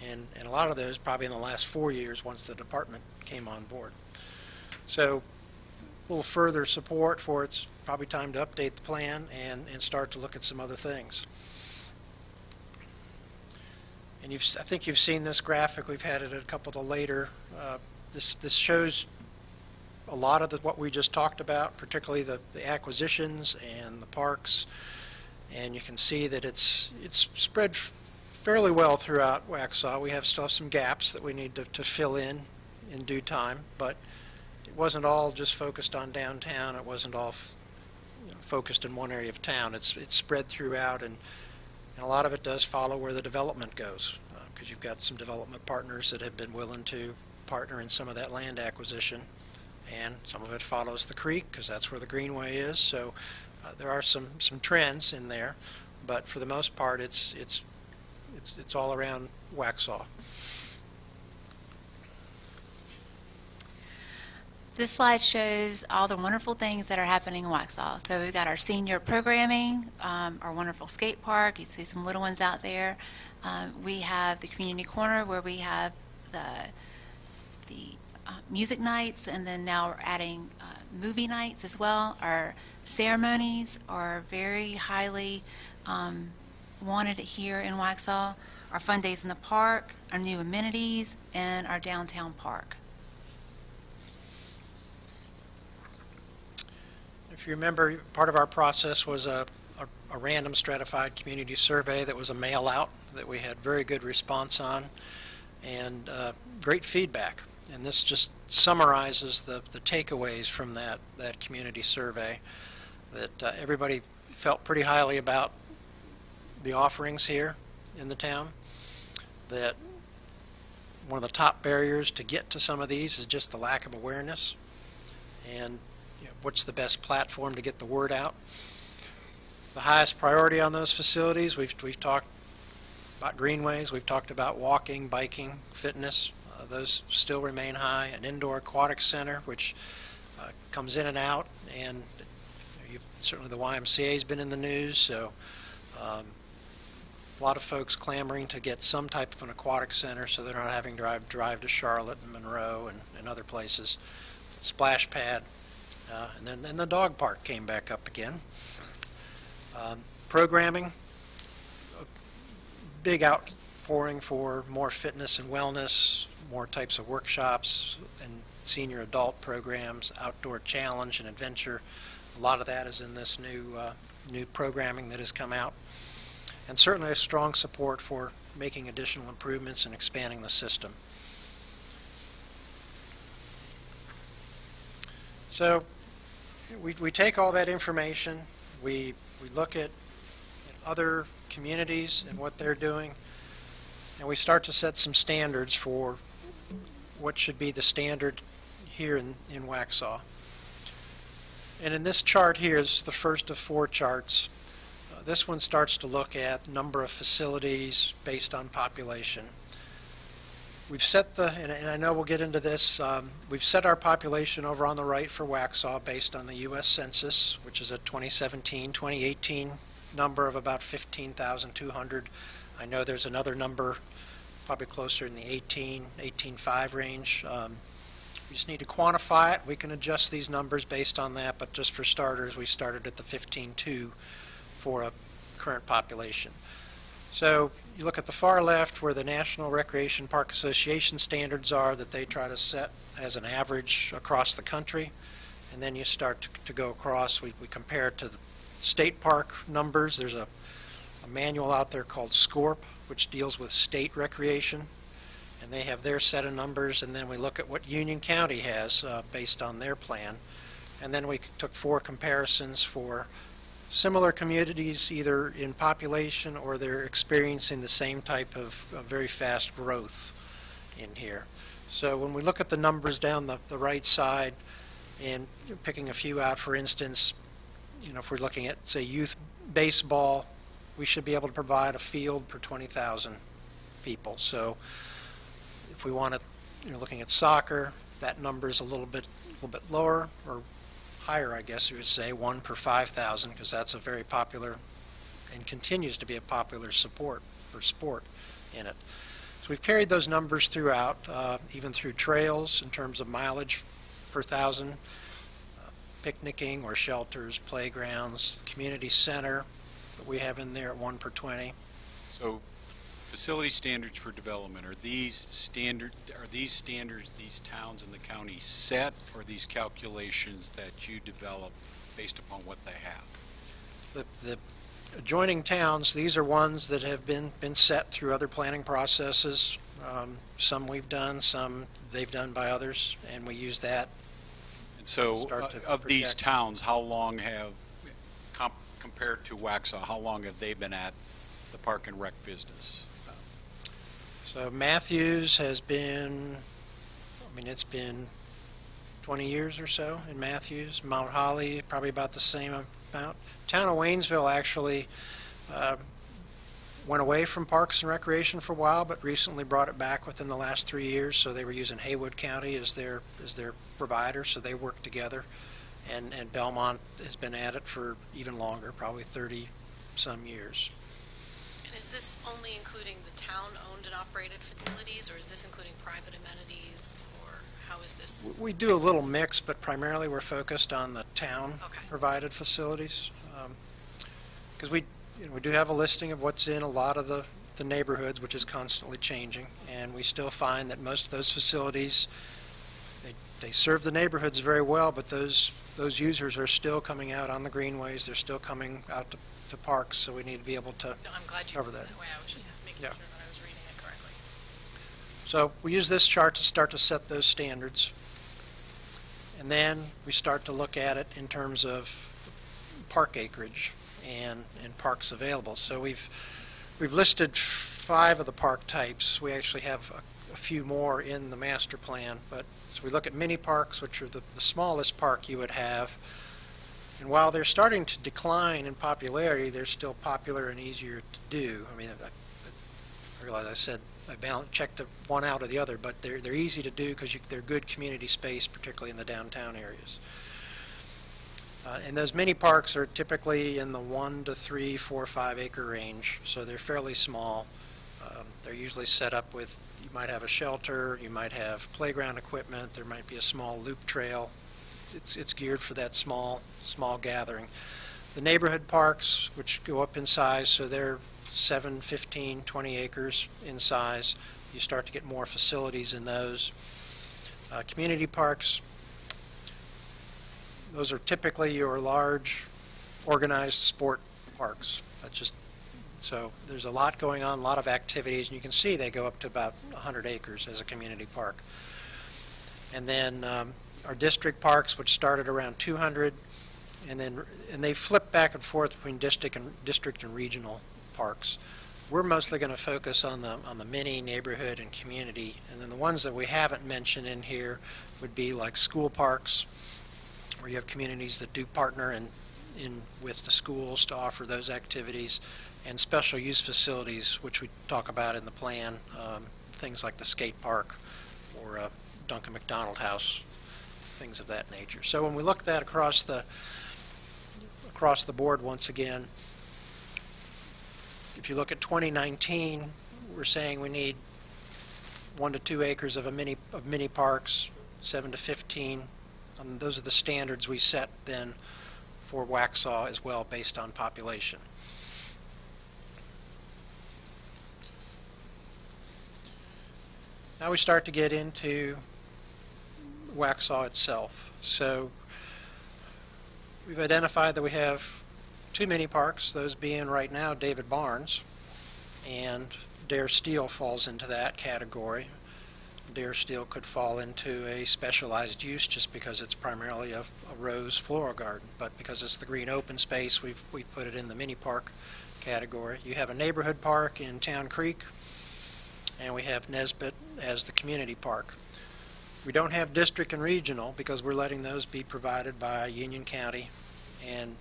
and a lot of those probably in the last 4 years once the department came on board. So a little further support for it's probably time to update the plan and start to look at some other things. And I think you've seen this graphic. We've had it at a couple of the later. This shows a lot of what we just talked about, particularly the acquisitions and the parks. And you can see that it's spread fairly well throughout Waxhaw. We still have some gaps that we need to fill in due time, but it wasn't all just focused on downtown. It wasn't all focused in one area of town. It's spread throughout, and a lot of it does follow where the development goes, because you've got some development partners that have been willing to partner in some of that land acquisition, and some of it follows the creek because that's where the greenway is. So there are some trends in there, but for the most part, it's all around Waxhaw. This slide shows all the wonderful things that are happening in Waxhaw. So we've got our senior programming, our wonderful skate park. You see some little ones out there. We have the community corner where we have the music nights, and then now we're adding movie nights as well. Our ceremonies are very highly wanted here in Waxhaw. Our fun days in the park, our new amenities, and our downtown park. If you remember, part of our process was a random stratified community survey that was a mail out that we had very good response on, and great feedback. And this just summarizes the takeaways from that community survey, that everybody felt pretty highly about the offerings here in the town, that one of the top barriers to get to some of these is just the lack of awareness, and what's the best platform to get the word out. The highest priority on those facilities, we've talked about greenways, we've talked about walking, biking, fitness. Those still remain high. An indoor aquatic center, which comes in and out, and certainly the YMCA has been in the news, so a lot of folks clamoring to get some type of an aquatic center so they're not having to drive to Charlotte and Monroe and other places. Splash pad. And then the dog park came back up again. Programming, a big outpouring for more fitness and wellness, more types of workshops and senior adult programs, outdoor challenge and adventure. A lot of that is in this new programming that has come out. And certainly a strong support for making additional improvements and expanding the system. So we take all that information, we look at other communities and what they're doing, and we start to set some standards for what should be the standard here in Waxhaw. And in this chart here is the first of 4 charts. This one starts to look at number of facilities based on population. We've set and I know we'll get into this, we've set our population over on the right for Waxhaw based on the U.S. Census, which is a 2017-2018 number of about 15,200. I know there's another number probably closer in the 18.5 range. We just need to quantify it. We can adjust these numbers based on that, but just for starters, we started at the 15.2 for a current population. So you look at the far left where the National Recreation Park Association standards are that they try to set as an average across the country, and then you start to go across. We compare it to the state park numbers. There's a manual out there called SCORP, which deals with state recreation, and they have their set of numbers, and then we look at what Union County has based on their plan, and then we took 4 comparisons for similar communities either in population or they're experiencing the same type of very fast growth in here. So when we look at the numbers down the right side and picking a few out, for instance, if we're looking at, say, youth baseball, we should be able to provide a field per 20,000 people. So if we want to, looking at soccer, that number is a little bit lower, or higher, I guess you would say, 1 per 5,000, because that's a very popular and continues to be a popular sport in it. So we've carried those numbers throughout, even through trails in terms of mileage per 1,000, picnicking or shelters, playgrounds, community center that we have in there at 1 per 20. So facility standards for development, are these standards these towns in the county set, or these calculations that you develop based upon what they have? The adjoining towns, these are ones that have been set through other planning processes. Some we've done, some they've done by others, and we use that And so, Start to of these project. towns, how long have, compared to Waxhaw, how long have they been at the Park and Rec business? So Matthews has been, it's been 20 years or so in Matthews. Mount Holly, probably about the same amount. Town of Waynesville actually went away from Parks and Recreation for a while, but recently brought it back within the last 3 years. So they were using Haywood County as their provider, so they work together. And Belmont has been at it for even longer, probably 30-some years. And is this only including the town-owned and operated facilities, or is this including private amenities, or how is this? We do a little mix, but primarily we're focused on the Okay. town-provided facilities. Because we do have a listing of what's in a lot of the neighborhoods, which is constantly changing, and we still find that most of those facilities, they serve the neighborhoods very well, but those users are still coming out on the greenways, they're still coming out to parks, so we need to be able to No, I'm glad you cover put it that. that way. I was just making Yeah. sure that I was reading it correctly. So we use this chart to start to set those standards. And then we start to look at it in terms of park acreage and parks available. So we've listed 5 of the park types. We actually have a few more in the master plan, but so we look at mini parks, which are the smallest park you would have. And while they're starting to decline in popularity, they're still popular and easier to do. I realize I said I checked one out or the other, but they're easy to do because they're good community space, particularly in the downtown areas. And those mini parks are typically in the 1 to 3, 4, 5 acre range, so they're fairly small. They're usually set up with, you might have a shelter, you might have playground equipment, there might be a small loop trail. It's geared for that small gathering. The neighborhood parks, which go up in size, so they're 7, 15, 20 acres in size. You start to get more facilities in those. Community parks, those are typically your large organized sport parks. So there's a lot going on, a lot of activities, and you can see they go up to about 100 acres as a community park. And then our district parks, which started around 200, and they flip back and forth between district and regional parks. We're mostly going to focus on the mini, neighborhood, and community, and then the ones that we haven't mentioned in here would be like school parks, where you have communities that do partner with the schools to offer those activities, and special use facilities, which we talk about in the plan, things like the skate park or Duncan McDonald House, things of that nature. So when we look at that across the board once again, if you look at 2019, we're saying we need 1 to 2 acres of mini parks, 7 to 15. Those are the standards we set then for Waxhaw as well, based on population. Now we start to get into Waxhaw itself. So we've identified that we have 2 mini parks, those being right now David Barnes, and Dare Steel falls into that category. Dare Steel could fall into a specialized use just because it's primarily a rose floral garden, but because it's the green open space, we've put it in the mini park category. You have a neighborhood park in Town Creek, and we have Nesbitt as the community park. We don't have district and regional because we're letting those be provided by Union County, and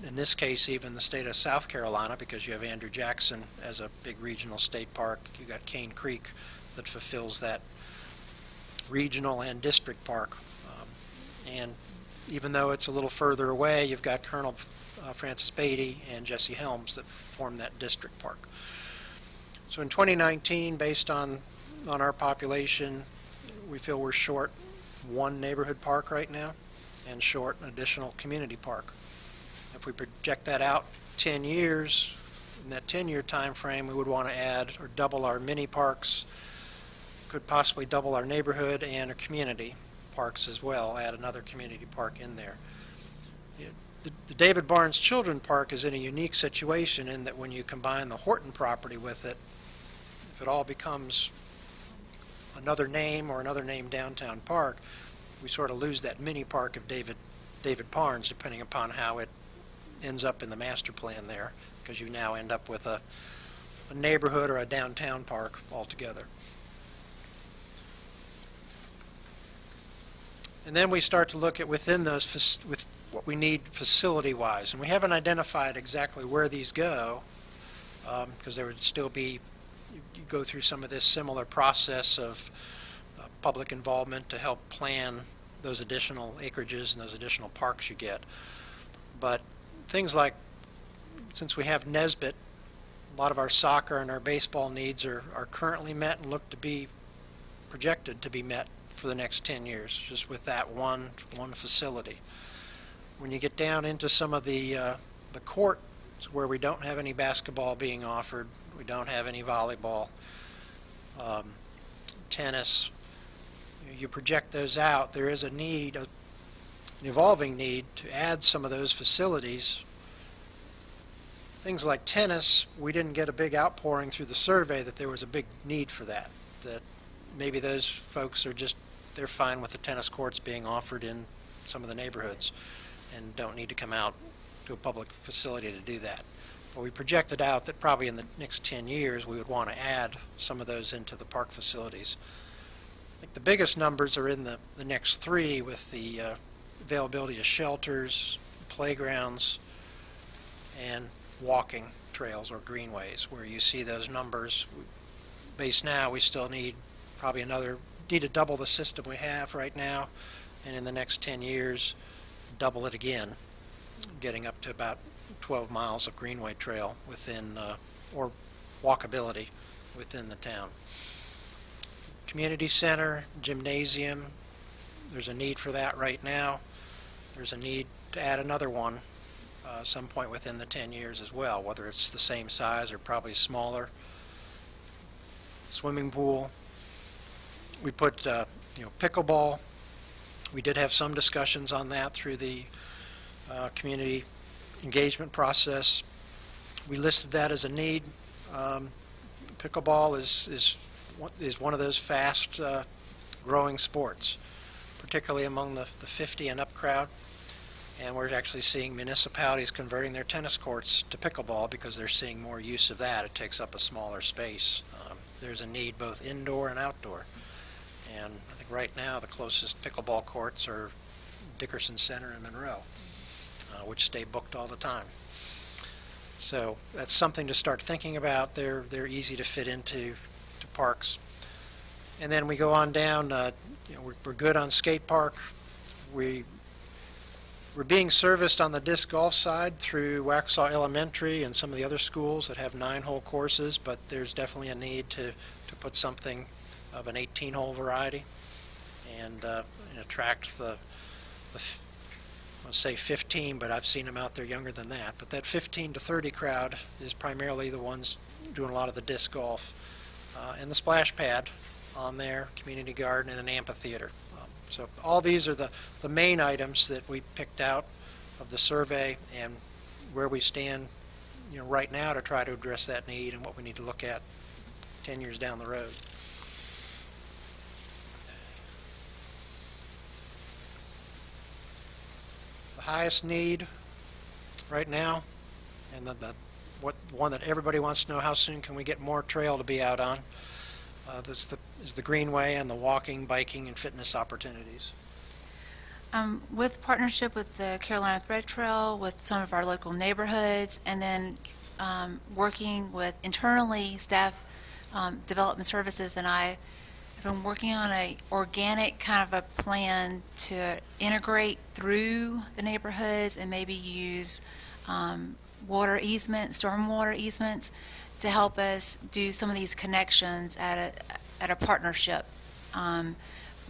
in this case even the state of South Carolina, because you have Andrew Jackson as a big regional state park. You got Cane Creek that fulfills that regional and district park. And even though it's a little further away, you've got Colonel Francis Beatty and Jesse Helms that form that district park. So in 2019, based on our population, we feel we're short 1 neighborhood park right now and short an additional community park. If we project that out 10 years, in that 10-year time frame, we would want to add or double our mini parks, could possibly double our neighborhood and our community parks as well, add another community park in there. The David Barnes Children's Park is in a unique situation in that when you combine the Horton property with it, if it all becomes another name or another name downtown park, we sort of lose that mini park of David Parnes, depending upon how it ends up in the master plan there, because you now end up with a neighborhood or a downtown park altogether. And then we start to look at within those with what we need facility-wise, and we haven't identified exactly where these go, because there would still be, you go through some of this similar process of public involvement to help plan those additional acreages and those additional parks you get. But things like, since we have Nesbit, a lot of our soccer and our baseball needs are currently met and look to be projected to be met for the next 10 years, just with that one facility. When you get down into some of the courts where we don't have any basketball being offered, we don't have any volleyball, tennis, you project those out, there is a need, an evolving need to add some of those facilities. Things like tennis, we didn't get a big outpouring through the survey that there was a big need for that, that maybe those folks are just, they're fine with the tennis courts being offered in some of the neighborhoods and don't need to come out to a public facility to do that. But we projected out that probably in the next 10 years we would want to add some of those into the park facilities. I think the biggest numbers are in the next 3 with the availability of shelters, playgrounds, and walking trails or greenways, where you see those numbers. Based now, we still need probably need to double the system we have right now, and in the next 10 years, double it again, getting up to about 12 miles of greenway trail within, or walkability within the town. Community center, gymnasium, there's a need for that right now. There's a need to add another one some point within the 10 years as well, whether it's the same size or probably smaller. Swimming pool. We put pickleball. We did have some discussions on that through the community engagement process. We listed that as a need. Pickleball is one of those fast growing sports, particularly among the 50 and up crowd. And we're actually seeing municipalities converting their tennis courts to pickleball because they're seeing more use of that. It takes up a smaller space. There's a need both indoor and outdoor. And I think right now the closest pickleball courts are Dickerson Center and Monroe, which stay booked all the time. So that's something to start thinking about. They're easy to fit into parks. And then we go on down, we're good on skate park. We're being serviced on the disc golf side through Waxhaw Elementary and some of the other schools that have 9-hole courses, but there's definitely a need to put something of an 18-hole variety and attract the I'll say 15, but I've seen them out there younger than that. But that 15 to 30 crowd is primarily the ones doing a lot of the disc golf. And the splash pad on there, community garden, and an amphitheater. So all these are the main items that we picked out of the survey and where we stand right now to try to address that need and what we need to look at 10 years down the road. The highest need right now, and the one that everybody wants to know, how soon can we get more trail to be out on, is the greenway and the walking, biking, and fitness opportunities. With partnership with the Carolina Thread Trail, with some of our local neighborhoods, and then working with internally staff development services, and I have been working on a organic kind of a plan to integrate through the neighborhoods and maybe use water easements, stormwater easements, to help us do some of these connections at a partnership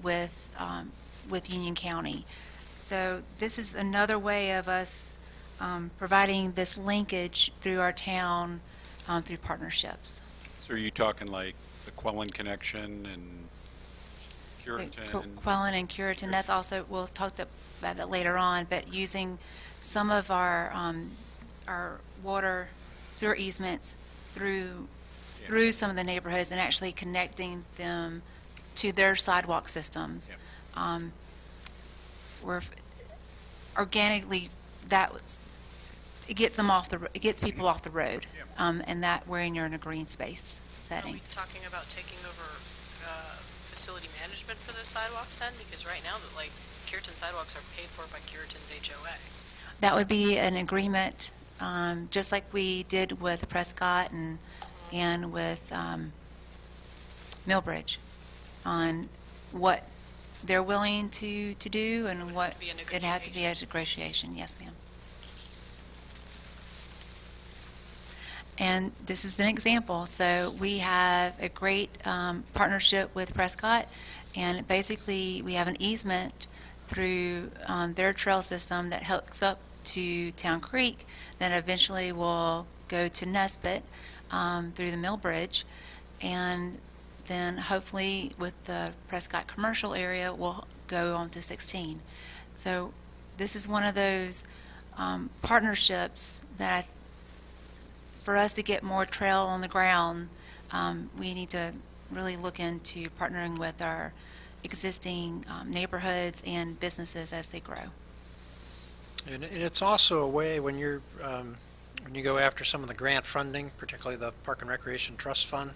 with Union County. So this is another way of us providing this linkage through our town through partnerships. So are you talking like the Quellen connection and Curitan? Quellen and Curitan, that's also, we'll talk about that later on, but using some of our water sewer easements through some of the neighborhoods and actually connecting them to their sidewalk systems. Yep. organically, it gets people off the road, and that where you're in a green space Are setting. we talking about taking over facility management for those sidewalks then? Because right now, like, Curitan sidewalks are paid for by Curitan's HOA. That would be an agreement, just like we did with Prescott and with Millbridge, on what they're willing to do and what it had to be a negotiation. Yes, ma'am. And this is an example. So we have a great partnership with Prescott, and basically we have an easement through their trail system that hooks up to Town Creek, then eventually will go to Nesbitt through the Mill Bridge, and then hopefully with the Prescott commercial area will go on to 16. So this is one of those partnerships that for us to get more trail on the ground, we need to really look into partnering with our existing neighborhoods and businesses as they grow. And it's also a way when you go after some of the grant funding, particularly the Park and Recreation Trust Fund,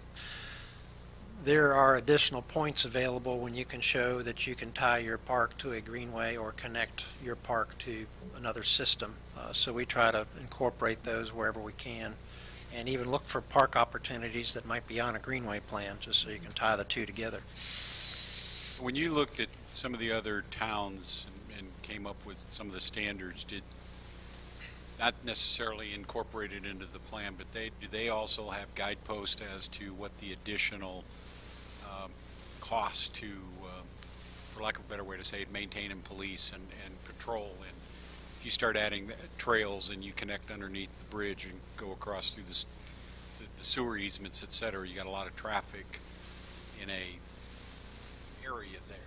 there are additional points available when you can show that you can tie your park to a greenway or connect your park to another system. So we try to incorporate those wherever we can, and even look for park opportunities that might be on a greenway plan, just so you can tie the two together. When you looked at some of the other towns and came up with some of the standards, did not necessarily incorporate it into the plan, but do they also have guideposts as to what the additional cost to, for lack of a better way to say it, maintain and police and patrol? And if you start adding trails and you connect underneath the bridge and go across through the sewer easements, et cetera, you got a lot of traffic in a area there.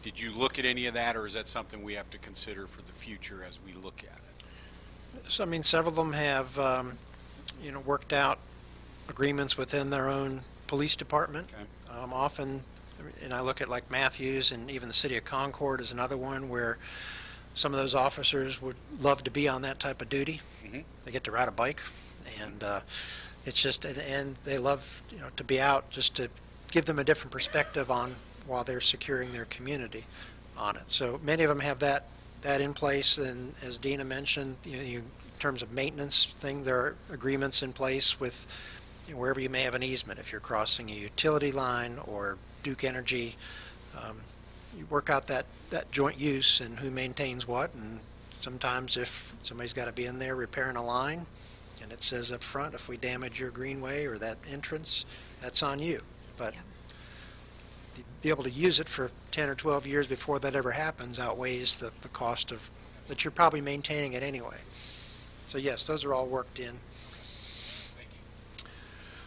Did you look at any of that, or is that something we have to consider for the future as we look at it? So, I mean, several of them have, worked out agreements within their own police department. Okay. Often, and I look at like Matthews and even the city of Concord is another one where some of those officers would love to be on that type of duty. Mm-hmm. They get to ride a bike, and it's just, and they love, to be out just to give them a different perspective on while they're securing their community on it. So many of them have that in place, and as Dina mentioned, in terms of maintenance thing, there are agreements in place with wherever you may have an easement. If you're crossing a utility line or Duke Energy, you work out that joint use and who maintains what, and sometimes if somebody's got to be in there repairing a line, and it says up front, if we damage your greenway or that entrance, that's on you. But to be able to use it for 10 or 12 years before that ever happens outweighs the cost of that you're probably maintaining it anyway. So yes, those are all worked in.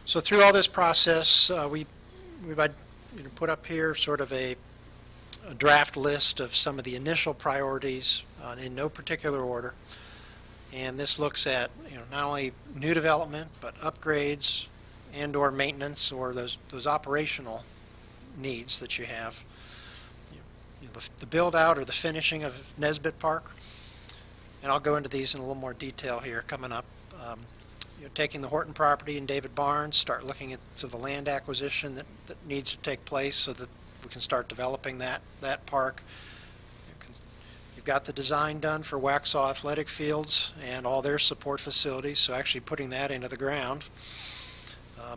So through all this process, we've put up here sort of a draft list of some of the initial priorities in no particular order. And this looks at not only new development, but upgrades and or maintenance or those operational needs that you have. The build out or the finishing of Nesbitt Park. And I'll go into these in a little more detail here coming up. Taking the Horton property in David Barnes, start looking at some of the land acquisition that needs to take place so that we can start developing that park. You've got the design done for Waxhaw athletic fields and all their support facilities, so actually putting that into the ground.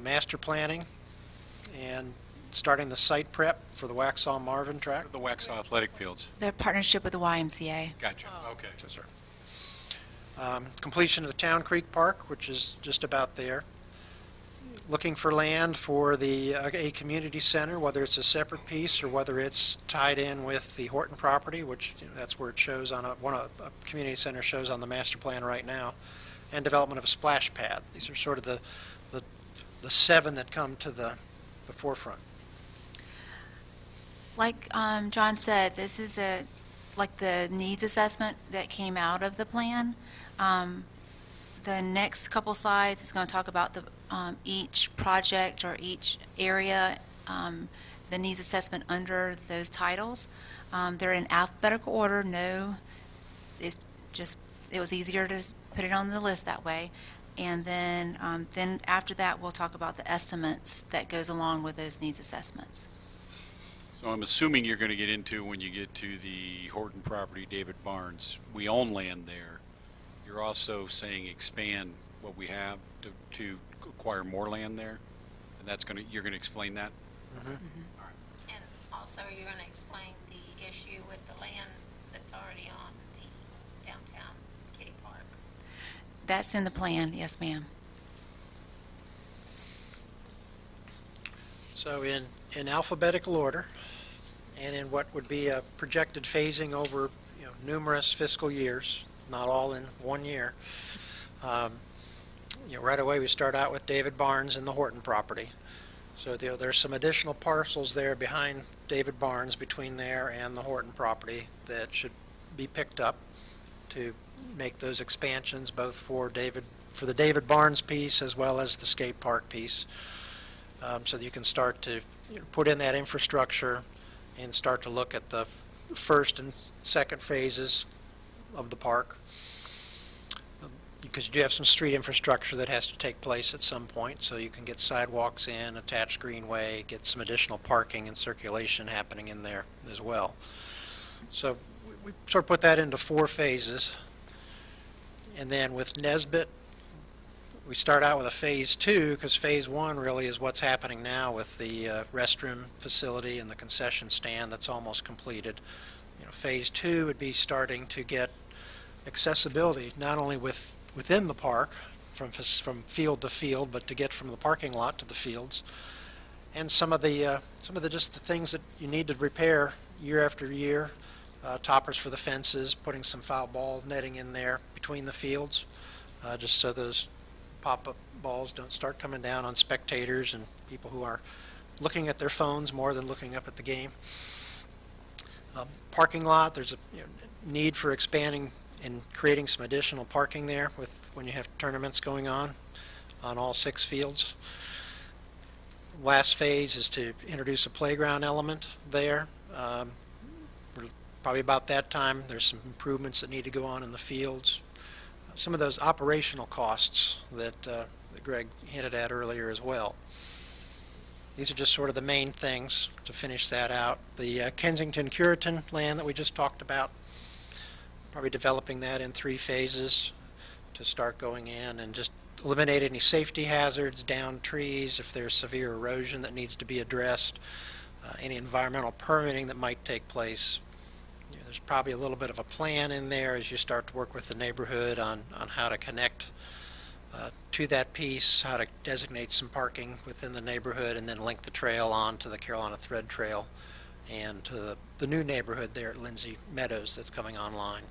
Master planning and starting the site prep for the Waxhaw Marvin track. The Waxhaw athletic fields. The partnership with the YMCA. Gotcha. Okay. Yes, sir. Completion of the Town Creek Park, which is just about there. Looking for land for a community center, whether it's a separate piece or whether it's tied in with the Horton property, which that's where it shows on a community center shows on the master plan right now, and development of a splash pad. These are sort of the 7 that come to the forefront. Like John said, this is like the needs assessment that came out of the plan. The next couple slides is going to talk about each project or each area the needs assessment under those titles. They're in alphabetical order. No, it's just, it was easier to put it on the list that way. And then after that, we'll talk about the estimates that goes along with those needs assessments. So I'm assuming you're going to get into, when you get to the Horton property, David Barnes, we own land there. You're also saying expand what we have to acquire more land there, and that's going to, you're going to explain that? Mm-hmm. All right. And also, you're going to explain the issue with the land that's already on the downtown kitty park. That's in the plan, yes, ma'am. So in alphabetical order, and in what would be a projected phasing over numerous fiscal years, not all in one year. Right away we start out with David Barnes and the Horton property. So there's some additional parcels there behind David Barnes, between there and the Horton property, that should be picked up to make those expansions, both for the David Barnes piece as well as the skate park piece, so that you can start to put in that infrastructure and start to look at the first and second phases of the park, because you do have some street infrastructure that has to take place at some point, so you can get sidewalks in, attached greenway, get some additional parking and circulation happening in there as well. So we sort of put that into 4 phases. And then with Nesbitt, we start out with a phase 2, because phase 1 really is what's happening now with the restroom facility and the concession stand that's almost completed. Phase 2 would be starting to get accessibility not only within the park from field to field, but to get from the parking lot to the fields, and some of the just the things that you need to repair year after year. Toppers for the fences, putting some foul ball netting in there between the fields, just so those pop-up balls don't start coming down on spectators and people who are looking at their phones more than looking up at the game. Parking lot, there's a need for expanding and creating some additional parking there when you have tournaments going on all 6 fields. Last phase is to introduce a playground element there. Probably about that time, there's some improvements that need to go on in the fields. Some of those operational costs that Greg hinted at earlier as well. These are just sort of the main things to finish that out. The Kensington-Curitan land that we just talked about, probably developing that in 3 phases to start going in and just eliminate any safety hazards, down trees, if there's severe erosion that needs to be addressed, any environmental permitting that might take place. There's probably a little bit of a plan in there as you start to work with the neighborhood on how to connect to that piece, how to designate some parking within the neighborhood, and then link the trail on to the Carolina Thread Trail and to the new neighborhood there at Lindsay Meadows that's coming online.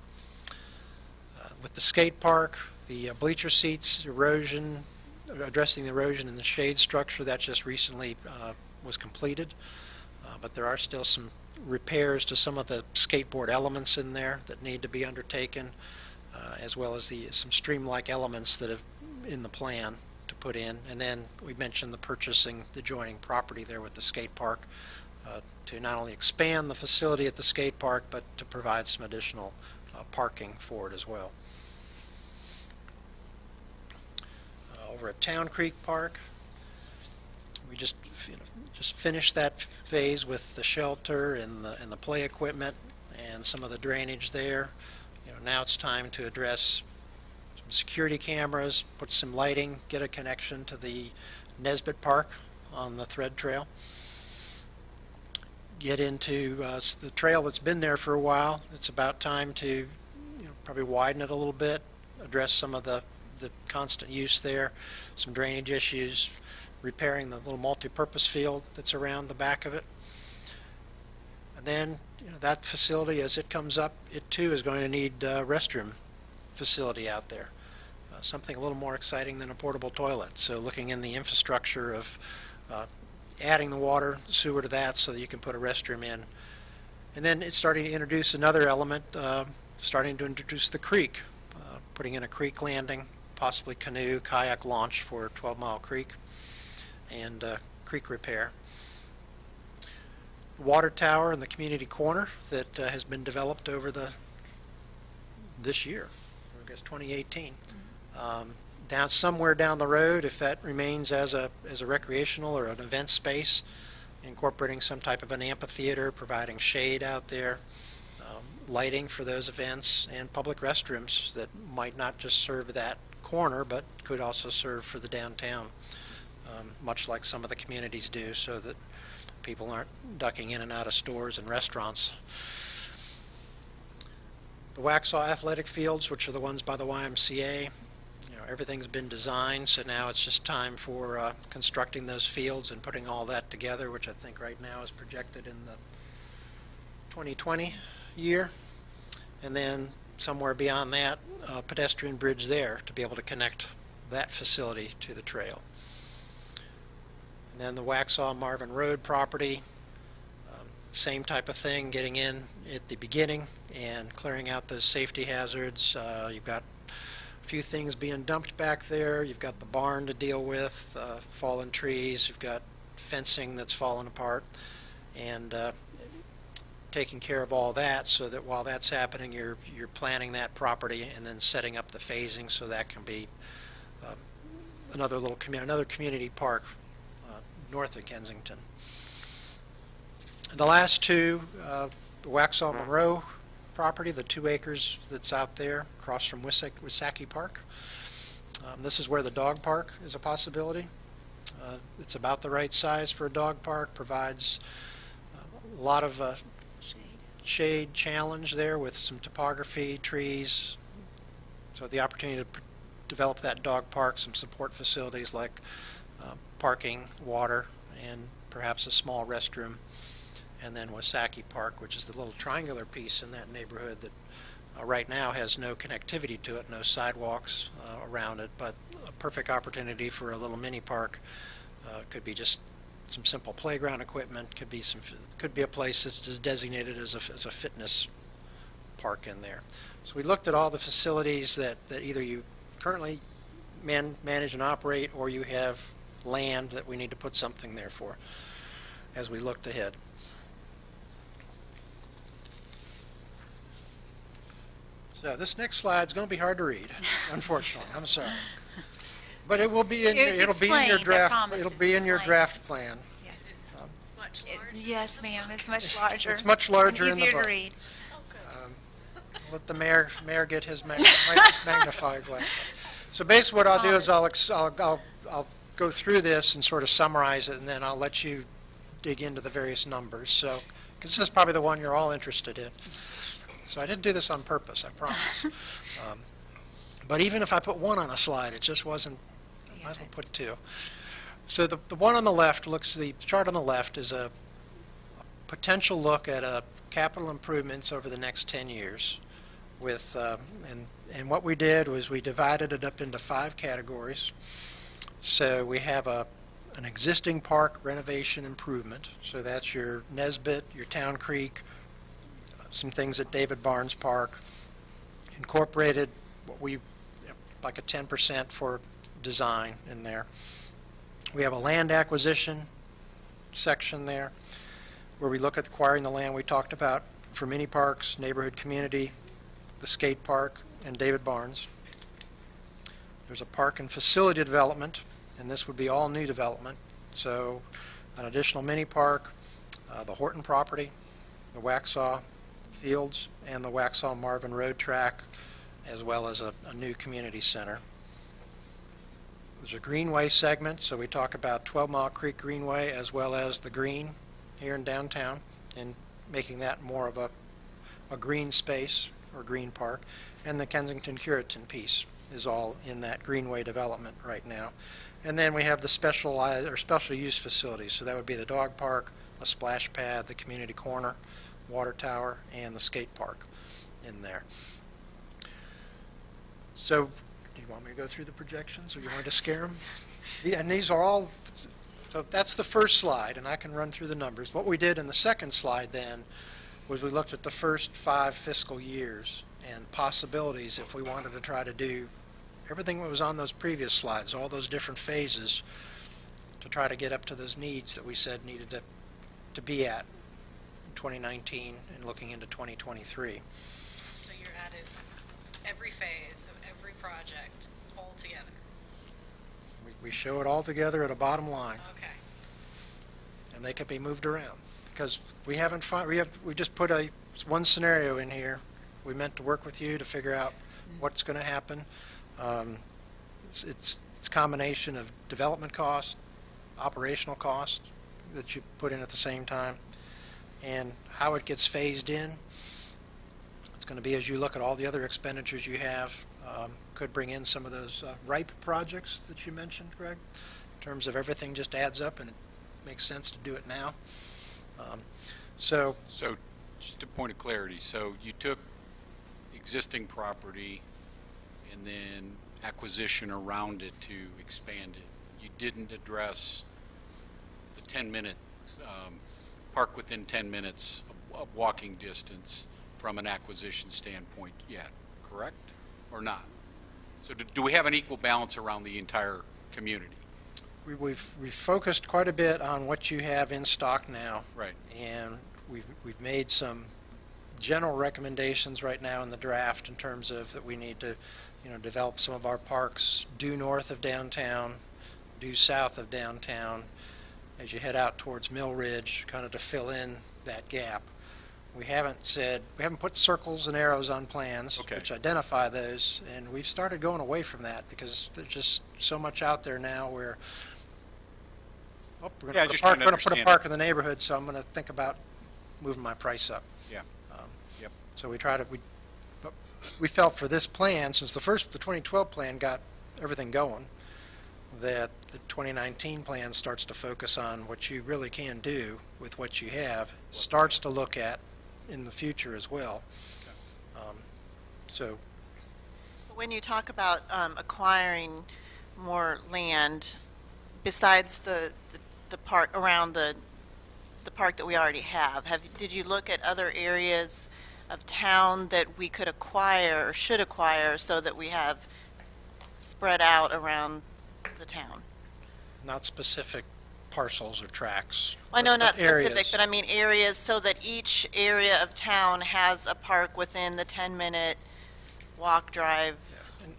With the skate park, the bleacher seats, erosion, addressing the erosion in the shade structure, that just recently was completed, but there are still some repairs to some of the skateboard elements in there that need to be undertaken, as well as some stream-like elements that have in the plan to put in. And then we mentioned the purchasing the adjoining property there with the skate park to not only expand the facility at the skate park, but to provide some additional parking for it as well. Over at Town Creek Park, we just finished that phase with the shelter and the play equipment and some of the drainage there. Now it's time to address some security cameras, put some lighting, get a connection to the Nesbitt Park on the Thread Trail. Get into the trail that's been there for a while. It's about time to probably widen it a little bit, address some of the constant use there, some drainage issues, repairing the little multi-purpose field that's around the back of it. And then that facility, as it comes up, it too is going to need a restroom facility out there. Something a little more exciting than a portable toilet. So looking in the infrastructure of adding the water, sewer to that so that you can put a restroom in. And then it's starting to introduce another element, starting to introduce the creek, putting in a creek landing, possibly canoe, kayak launch for 12 Mile Creek, and creek repair. water tower in the community corner that has been developed over this year, I guess 2018. Down somewhere down the road, if that remains as a recreational or an event space, incorporating some type of an amphitheater, providing shade out there, lighting for those events, and public restrooms that might not just serve that corner but could also serve for the downtown, much like some of the communities do, so that people aren't ducking in and out of stores and restaurants. The Waxhaw athletic fields, which are the ones by the YMCA, everything's been designed, so now it's just time for constructing those fields and putting all that together, which I think right now is projected in the 2020 year. And then somewhere beyond that, a pedestrian bridge there to be able to connect that facility to the trail. And then the Waxhaw Marvin Road property, same type of thing, getting in at the beginning and clearing out those safety hazards. You've got few things being dumped back there. You've got the barn to deal with, fallen trees. You've got fencing that's fallen apart, and taking care of all that so that while that's happening, you're planning that property and then setting up the phasing so that can be another community park north of Kensington. The last two, the Waxhaw Monroe property, the 2 acres that's out there across from Wissacky Park. This is where the dog park is a possibility. It's about the right size for a dog park, provides a lot of shade challenge there with some topography, trees. So the opportunity to develop that dog park, some support facilities like parking, water, and perhaps a small restroom. And then Wissacky Park, which is the little triangular piece in that neighborhood that right now has no connectivity to it, no sidewalks around it, but a perfect opportunity for a little mini park. Could be just some simple playground equipment, could be a place that's just designated as a fitness park in there. So we looked at all the facilities that either you currently manage and operate, or you have land that we need to put something there for as we looked ahead. So this next slide is going to be hard to read, unfortunately. I'm sorry, but it will be in it'll be in your draft. It'll be in your draft plan. Yes. Much larger. Yes, ma'am. It's much larger. It's much larger and in the easier book. to read. Oh, good. Let the mayor get his magnifying glass. So basically, what I'll do is I'll go through this and sort of summarize it, and then I'll let you dig into the various numbers. So, because this is probably the one you're all interested in. So I didn't do this on purpose, I promise. But even if I put one on a slide, it just wasn't, I might as well put 2. So the one on the left the chart on the left is a potential look at capital improvements over the next 10 years. With, and what we did was we divided it up into 5 categories. So we have an existing park renovation improvement. So that's your Nesbitt, your Town Creek, some things at David Barnes Park, incorporated like a 10% for design in there. We have a land acquisition section there where we look at acquiring the land we talked about for mini parks, neighborhood community, the skate park, and David Barnes. There's a park and facility development, and this would be all new development. So an additional mini park, the Horton property, the Waxhaw Fields, and the Waxhaw Marvin Road track, as well as a new community center. There's a greenway segment, so we talk about 12 Mile Creek Greenway as well as the green here in downtown, and making that more of a green space or green park. And the Kensington Curitan piece is all in that greenway development right now. And then we have the special use facilities, so that would be the dog park, a splash pad, the community corner, water tower, and the skate park in there. So, do you want me to go through the projections, or you want me to scare them? Yeah, and these are all, so that's the first slide, and I can run through the numbers. What we did in the second slide then was we looked at the first 5 fiscal years and possibilities if we wanted to try to do everything that was on those previous slides, all those different phases, to try to get up to those needs that we said needed to be at 2019 and looking into 2023. So you're added every phase of every project all together. We show it all together at a bottom line, Okay. and they can be moved around because we haven't we just put one scenario in here. We meant to work with you to figure out what's going to happen. It's a combination of development cost, operational cost that you put in at the same time, and how it gets phased in. It's going to be as you look at all the other expenditures you have. Could bring in some of those ripe projects that you mentioned, Greg, in terms of everything just adds up and it makes sense to do it now. So just a point of clarity, so you took existing property and then acquisition around it to expand it. You didn't address the 10-minute, park within 10 minutes of walking distance from an acquisition standpoint yet, correct? Or not? So do we have an equal balance around the entire community? we've focused quite a bit on what you have in stock now. Right. And we've made some general recommendations right now in the draft in terms of that we need to, develop some of our parks due north of downtown, due south of downtown, as you head out towards Mill Ridge, kind of to fill in that gap. We haven't put circles and arrows on plans, okay, which identify those, and we've started going away from that because there's just so much out there now where, we're going to put a park in the neighborhood, so I'm going to think about moving my price up. Yeah. Yep. So but we felt for this plan, since the 2012 plan got everything going, that the 2019 plan starts to focus on what you really can do with what you have, starts to look at in the future as well. So when you talk about acquiring more land besides the park around the park that we already have, did you look at other areas of town that we could acquire or should acquire so that we have spread out around the town? not specific parcels or tracts. I know not specific, areas. but I mean areas so that each area of town has a park within the 10-minute walk, drive.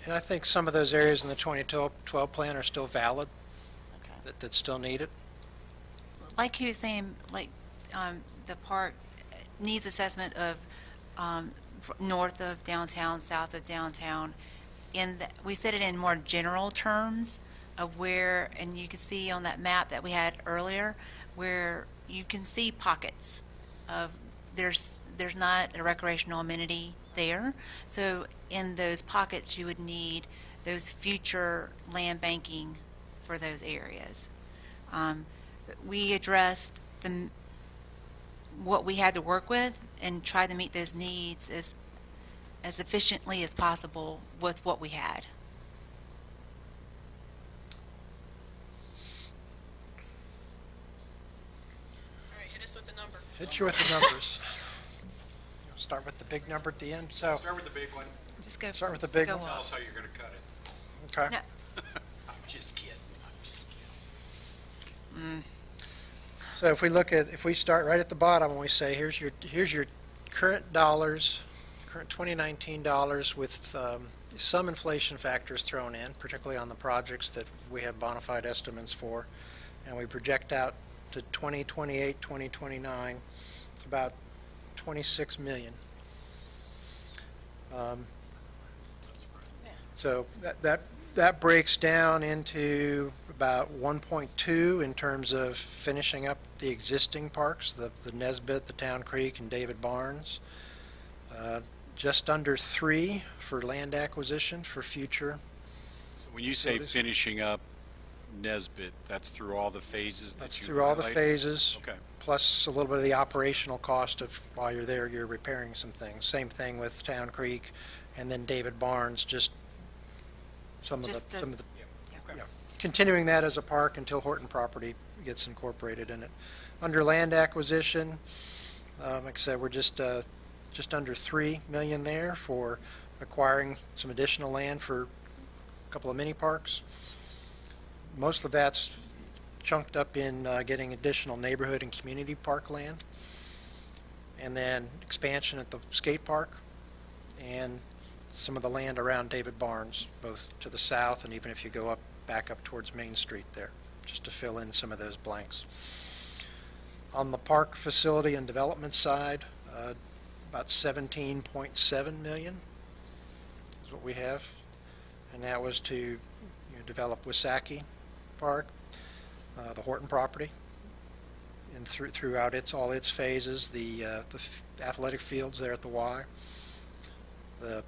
And I think some of those areas in the 2012 plan are still valid, Okay. that still need it. Like you were saying, the park needs assessment of north of downtown, south of downtown. We said it in more general terms of where, and you can see on that map that we had earlier, where you can see pockets of there's not a recreational amenity there. So in those pockets, you would need those future land banking for those areas. We addressed what we had to work with and tried to meet those needs as efficiently as possible with what we had. All right, hit us with the number. Hit you with the numbers. Start with the big number at the end. So Start with the big one. Just go. Start with the big go one. Tell on. us how you're going to cut it. Okay. No. I'm just kidding. So if we start right at the bottom and we say here's your current dollars, current 2019 dollars with some inflation factors thrown in, particularly on the projects that we have bona fide estimates for, and we project out to 2028, 2029, about 26 million. So that breaks down into about 1.2 in terms of finishing up the existing parks, the Nesbitt, the Town Creek, and David Barnes. Just under 3 for land acquisition for future. So when you say finishing up Nesbitt, that's through all the phases that That's you through all the highlighted? phases. Okay. Plus a little bit of the operational cost of while you're there, you're repairing some things. Same thing with Town Creek, and then David Barnes, just some of the Okay. continuing that as a park until Horton property gets incorporated in it. Under land acquisition, like I said, we're just under 3 million there for acquiring some additional land for a couple of mini parks. Most of that's chunked up in getting additional neighborhood and community park land. and then expansion at the skate park, and some of the land around David Barnes, both to the south and even if you go back up towards Main Street there, just to fill in some of those blanks. On the park facility and development side, about 17.7 million is what we have, and that was to develop Wissahickee Park, the Horton property, and throughout all its phases, the athletic fields there at the Y, the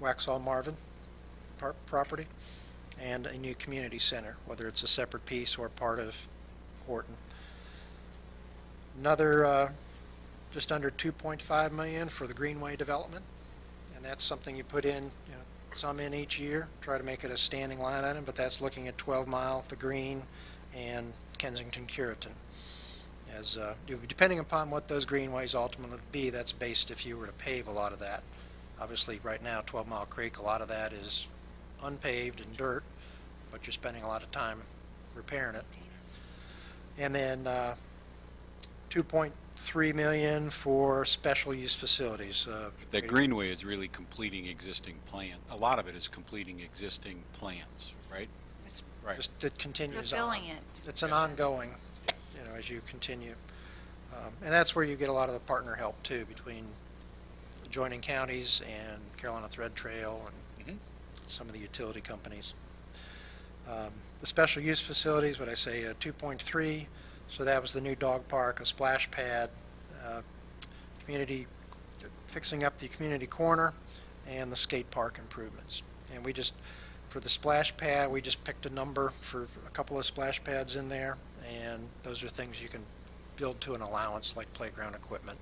Waxhaw Marvin property, and a new community center, whether it's a separate piece or part of Horton. Another just under 2.5 million for the Greenway development, and that's something you put in, some in each year, try to make it a standing line item, but that's looking at 12 Mile, the Green, and Kensington Curitan. As depending upon what those greenways ultimately be, that's based if you were to pave a lot of that. Obviously, right now, 12 Mile Creek, a lot of that is unpaved and dirt, but you're spending a lot of time repairing it. And then 2.3 million for special use facilities. That Greenway is really completing existing plan. A lot of it is completing existing plans, right? Right. Just it continues Fulfilling on. it. It's an ongoing, as you continue. And that's where you get a lot of the partner help too, between adjoining counties and Carolina Thread Trail and some of the utility companies. The special use facilities, what I say, 2.3. So that was the new dog park, a splash pad, fixing up the community corner, and the skate park improvements. And we just, for the splash pad, we just picked a number for a couple of splash pads in there, and those are things you can build to an allowance, like playground equipment.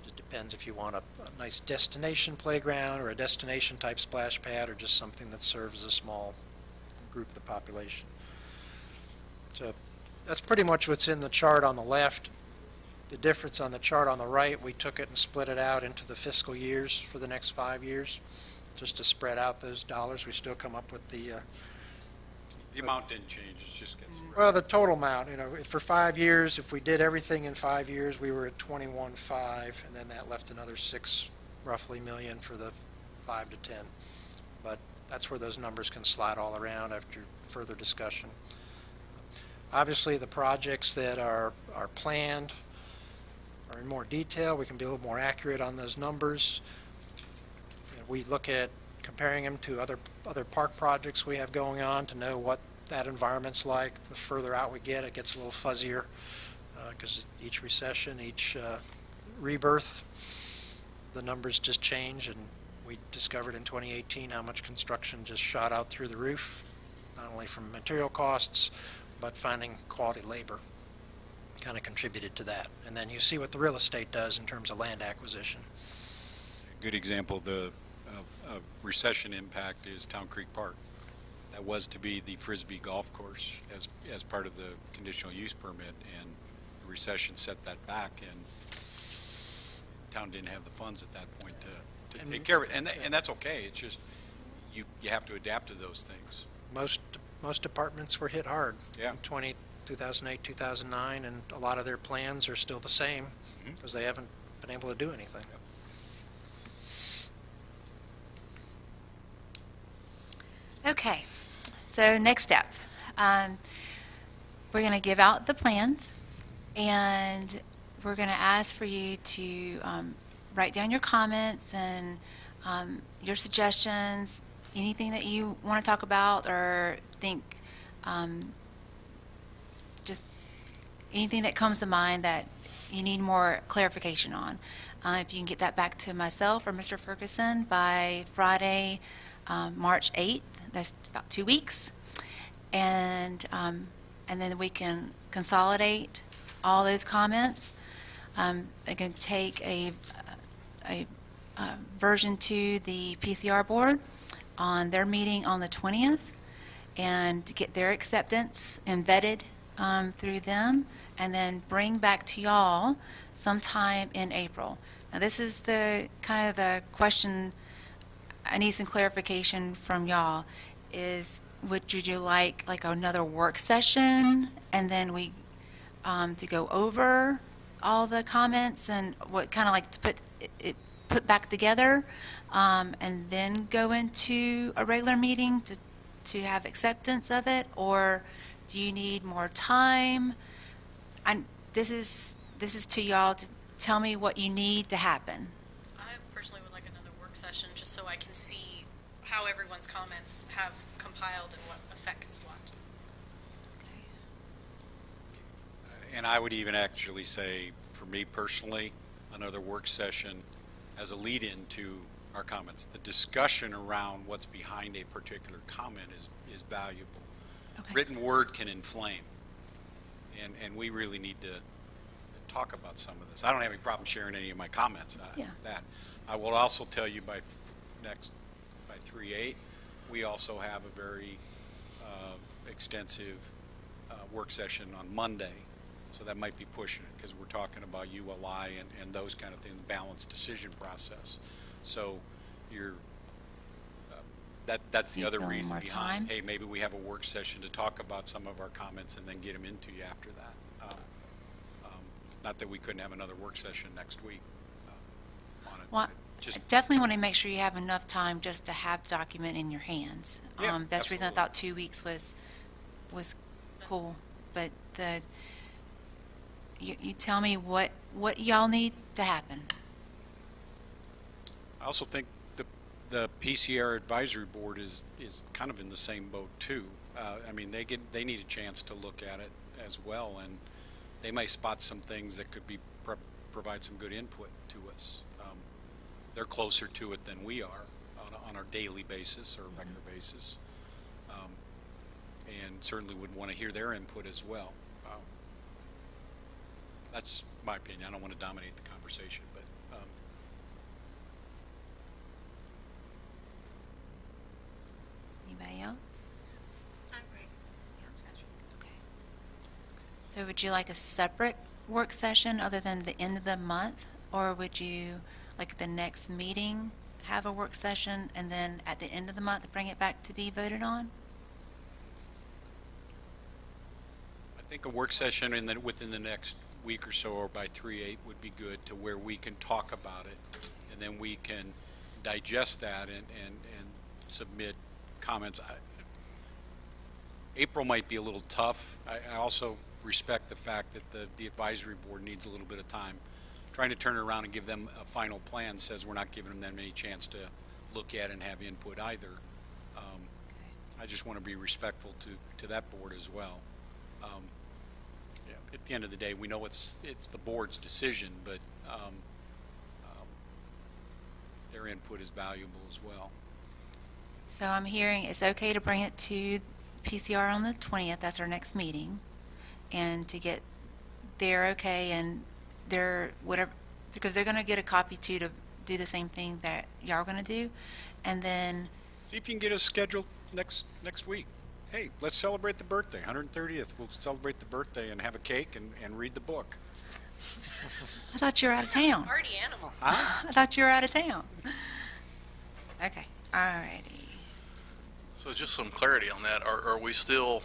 It depends if you want a nice destination playground or a destination type splash pad, or just something that serves a small group of the population. So that's pretty much what's in the chart on the left. The difference on the chart on the right, we took it and split it out into the fiscal years for the next 5 years, just to spread out those dollars. We still come up with the amount didn't change, it just gets spread. Well, the total amount, for 5 years, if we did everything in 5 years, we were at 21.5, and then that left another 6 roughly million for the 5 to 10. But that's where those numbers can slide all around after further discussion. Obviously, the projects that are planned are in more detail. We can be a little more accurate on those numbers. We look at comparing them to other park projects we have going on to know what that environment's like. The further out we get, it gets a little fuzzier because each recession, each rebirth, the numbers just change. And we discovered in 2018 how much construction just shot out through the roof, not only from material costs, but finding quality labor kind of contributed to that. And then you see what the real estate does in terms of land acquisition. A good example of the recession impact is Town Creek Park. That was to be the Frisbee golf course as part of the conditional use permit, and the recession set that back, and the town didn't have the funds at that point to take care of it. And that's okay. It's just you have to adapt to those things. Most departments were hit hard in 2008, 2009, and a lot of their plans are still the same because they haven't been able to do anything. Okay, so next step. We're going to give out the plans, and we're going to ask for you to write down your comments and your suggestions, anything that you want to talk about or think, just anything that comes to mind that you need more clarification on. If you can get that back to myself or Mr. Ferguson by Friday, March 8th, that's about 2 weeks, and then we can consolidate all those comments. They can take a version to the PCR board on their meeting on the 20th and get their acceptance and vetted through them, and then bring back to y'all sometime in April. Now this is the kind of the question I need some clarification from y'all is, would you like another work session and then we to go over all the comments and what kind of like to put back together, and then go into a regular meeting to have acceptance of it, or do you need more time? This is to y'all to tell me what you need to happen. I personally would like another work session, just so I can see how everyone's comments have compiled and what affects what. And I would even actually say, for me personally, another work session as a lead-in to our comments. The discussion around what's behind a particular comment is valuable. Okay. Written word can inflame, and we really need to talk about some of this. I don't have any problem sharing any of my comments. I will also tell you by 3/8, we also have a very extensive work session on Monday. So that might be pushing it, because we're talking about ULI and those kind of things, the balanced decision process. So you're, that's the You other feeling reason more behind, time? hey, maybe we have a work session to talk about some of our comments and then get them into you after that. Not that we couldn't have another work session next week on it. Well, Just, I definitely want to make sure you have enough time just to have the document in your hands. Yeah, That's the reason I absolutely. thought 2 weeks was cool. But you tell me what y'all need to happen. I also think the PCR advisory board is kind of in the same boat too. I mean, they need a chance to look at it as well, and they may spot some things that could be provide some good input to us. They're closer to it than we are on our daily basis or regular basis, and certainly would want to hear their input as well. That's my opinion. I don't want to dominate the conversation, but Anybody else? I agree. Okay. So would you like a separate work session other than the end of the month? Or would you, like the next meeting, have a work session and then at the end of the month bring it back to be voted on? I think a work session within the next week or so, or by 3/8, would be good, to where we can talk about it, and then we can digest that and submit comments. April might be a little tough. I also respect the fact that the advisory board needs a little bit of time. Trying to turn it around and give them a final plan says we're not giving them any chance to look at and have input either. I just want to be respectful to that board as well. Yeah, at the end of the day, we know it's the board's decision, but their input is valuable as well. So I'm hearing it's okay to bring it to PCR on the 20th, that's our next meeting, and to get their okay and their whatever, because they're going to get a copy too to do the same thing that y'all are going to do, and then See if you can get us scheduled next week. Hey, let's celebrate the birthday, 130th. We'll celebrate the birthday and have a cake and read the book. I thought you were out of town. Party animals. I thought you were out of town. Okay, alrighty. So just some clarity on that. Are we still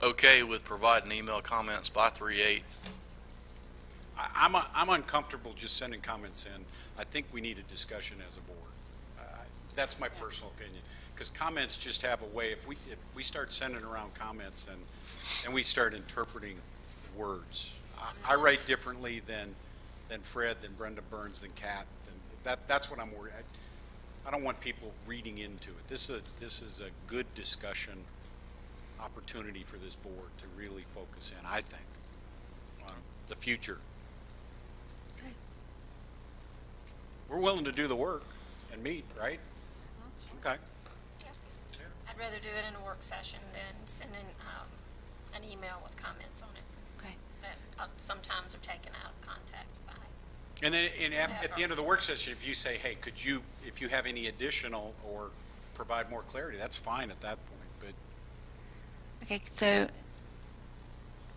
okay with providing email comments by 3/8? I'm uncomfortable just sending comments in. I think we need a discussion as a board. That's my personal opinion, because comments just have a way. If we start sending around comments and we start interpreting words, I write differently than Fred, than Brenda Burns, than Kat. That's what I'm worried. I don't want people reading into it. This is a good discussion opportunity for this board to really focus in, I think, on the future. Okay. We're willing to do the work and meet, right? Okay. I'd rather do it in a work session than sending an email with comments on it Okay. that sometimes are taken out of context by. And then at the end of the work session, if you say, hey, if you have any additional or provide more clarity, that's fine at that point. But Okay, so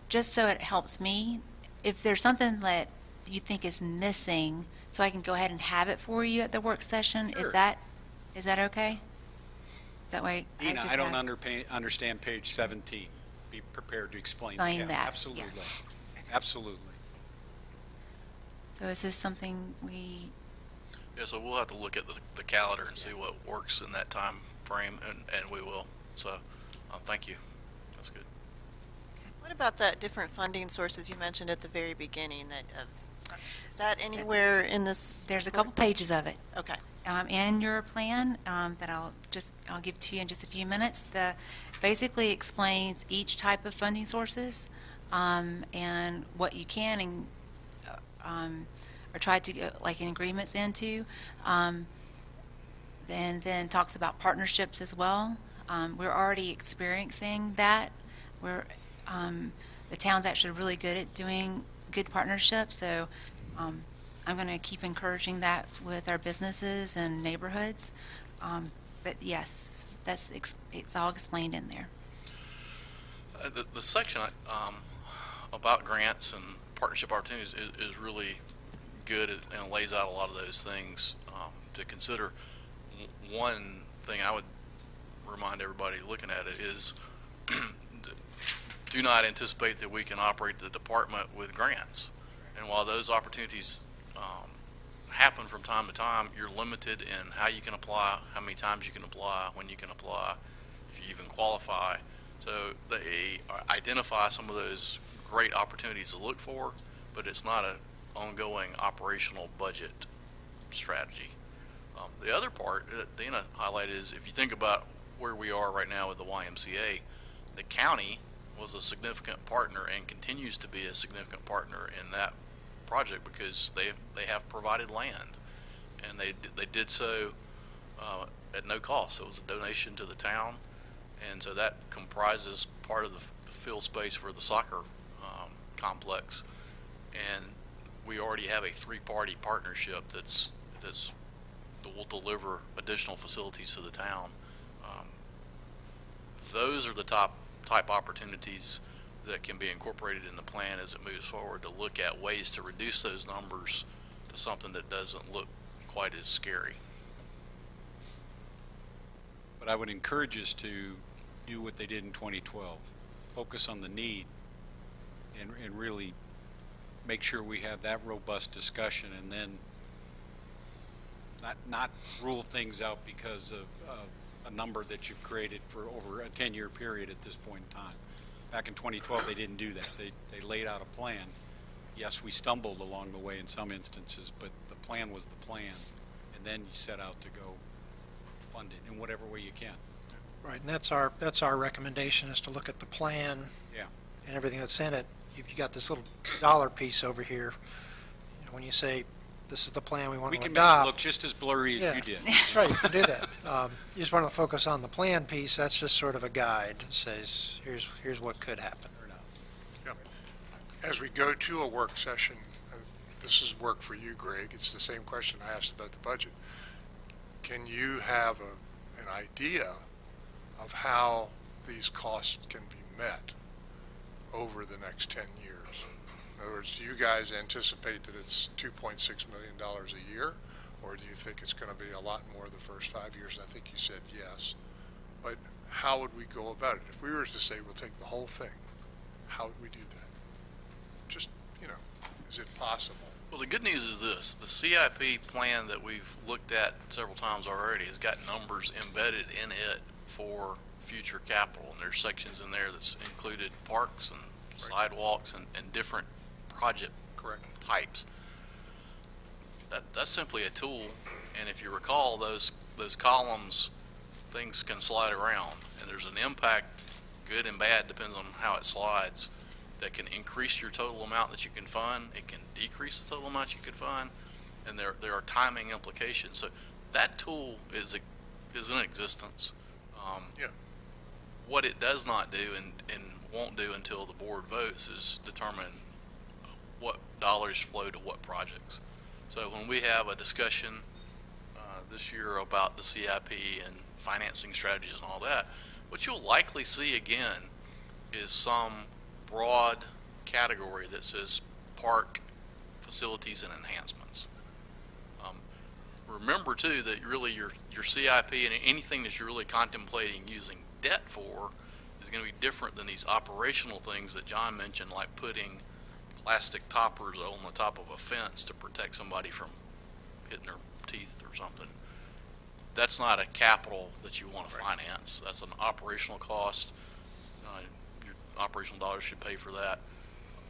just so it helps me, if there's something that you think is missing, so I can go ahead and have it for you at the work session, Sure. is that okay? That way Dina, just I don't have- understand page 17. Be prepared to explain Explain that, Absolutely. yeah. Absolutely. So is this something we, Yeah, so we'll have to look at the calendar and see what works in that time frame, and we will. So, thank you. That's good. What about that different funding sources you mentioned at the very beginning? Is that anywhere in this? there's a couple pages of it. Okay. In your plan that I'll give to you in just a few minutes. Basically explains each type of funding sources and what you can and or try to get like in agreements into. Then talks about partnerships as well. We're already experiencing that. The town's actually really good at doing good partnerships, so I'm going to keep encouraging that with our businesses and neighborhoods. But yes, it's all explained in there. The section about grants and partnership opportunities is really good and lays out a lot of those things to consider. One thing I would remind everybody looking at it is do not anticipate that we can operate the department with grants. And while those opportunities happen from time to time, you're limited in how you can apply, how many times you can apply, when you can apply, if you even qualify. So they identify some of those great opportunities to look for, but it's not an ongoing operational budget strategy. The other part that Dana highlighted is if you think about where we are right now with the YMCA, the county was a significant partner and continues to be a significant partner in that project because they have provided land, and they did so at no cost. So it was a donation to the town, and so that comprises part of the field space for the soccer complex, and we already have a three-party partnership that will deliver additional facilities to the town. Those are the type opportunities that can be incorporated in the plan as it moves forward to look at ways to reduce those numbers to something that doesn't look quite as scary. But I would encourage us to do what they did in 2012. Focus on the need and really make sure we have that robust discussion, and then not rule things out because of a number that you've created for over a 10-year period at this point in time. Back in 2012, they didn't do that. They laid out a plan. Yes, we stumbled along the way in some instances, but the plan was the plan, and then you set out to go fund it in whatever way you can. Right, and that's our recommendation, is to look at the plan. Yeah. And everything that's in it. You've got this little dollar piece over here. You know, when you say this is the plan we want to adopt. We can make it look just as blurry as you did. That's right, you can do that. You just want to focus on the plan piece. That's just sort of a guide that says here's what could happen. Yep. As we go to a work session, this is work for you, Greg. It's the same question I asked about the budget. Can you have an idea of how these costs can be met over the next 10 years? In other words, do you guys anticipate that it's $2.6 million a year, or do you think it's going to be a lot more the first 5 years? I think you said yes. But how would we go about it? If we were to say we'll take the whole thing, how would we do that? Just, is it possible? Well, the good news is this. The CIP plan that we've looked at several times already has got numbers embedded in it for future capital, and there's sections in there that's included parks and sidewalks and different project types. That's simply a tool, and if you recall, those columns, things can slide around, and there's an impact, good and bad, depends on how it slides, that can increase your total amount that you can fund. It can decrease the total amount you can fund, and there are timing implications. So that tool is in existence. What it does not do and won't do until the board votes is determine what dollars flow to what projects. So when we have a discussion this year about the CIP and financing strategies and all that, what you'll likely see again is some broad category that says park facilities and enhancements. Remember too that really your CIP and anything that you're really contemplating using debt for is going to be different than these operational things that John mentioned, like putting plastic toppers on the top of a fence to protect somebody from hitting their teeth or something. That's not a capital that you want to finance. That's an operational cost. Your operational dollars should pay for that.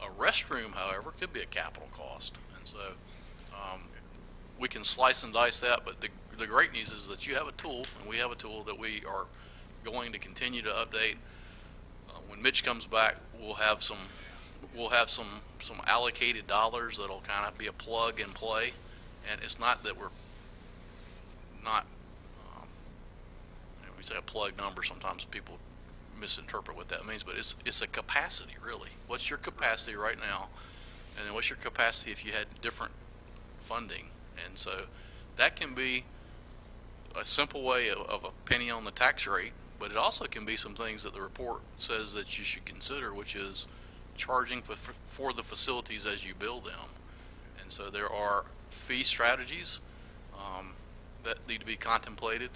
A restroom, however, could be a capital cost. And so we can slice and dice that, but the great news is that you have a tool, and we have a tool that we are going to continue to update. When Mitch comes back, we'll have some allocated dollars that'll kind of be a plug and play. And it's not that we're not, we say a plug number, sometimes people misinterpret what that means, but it's a capacity, really. What's your capacity right now? And then what's your capacity if you had different funding? And so that can be a simple way of a penny on the tax rate, but it also can be some things that the report says that you should consider, which is charging for the facilities as you build them. And so there are fee strategies that need to be contemplated.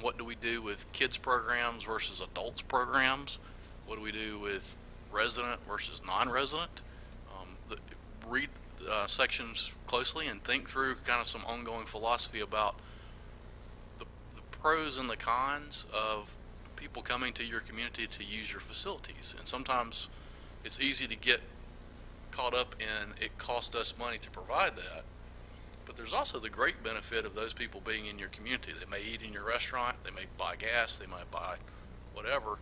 What do we do with kids programs versus adults programs? What do we do with resident versus non-resident? Read sections closely and think through kind of some ongoing philosophy about the pros and the cons of people coming to your community to use your facilities. And sometimes it's easy to get caught up in it cost us money to provide that. But there's also the great benefit of those people being in your community. They may eat in your restaurant, they may buy gas, they might buy whatever.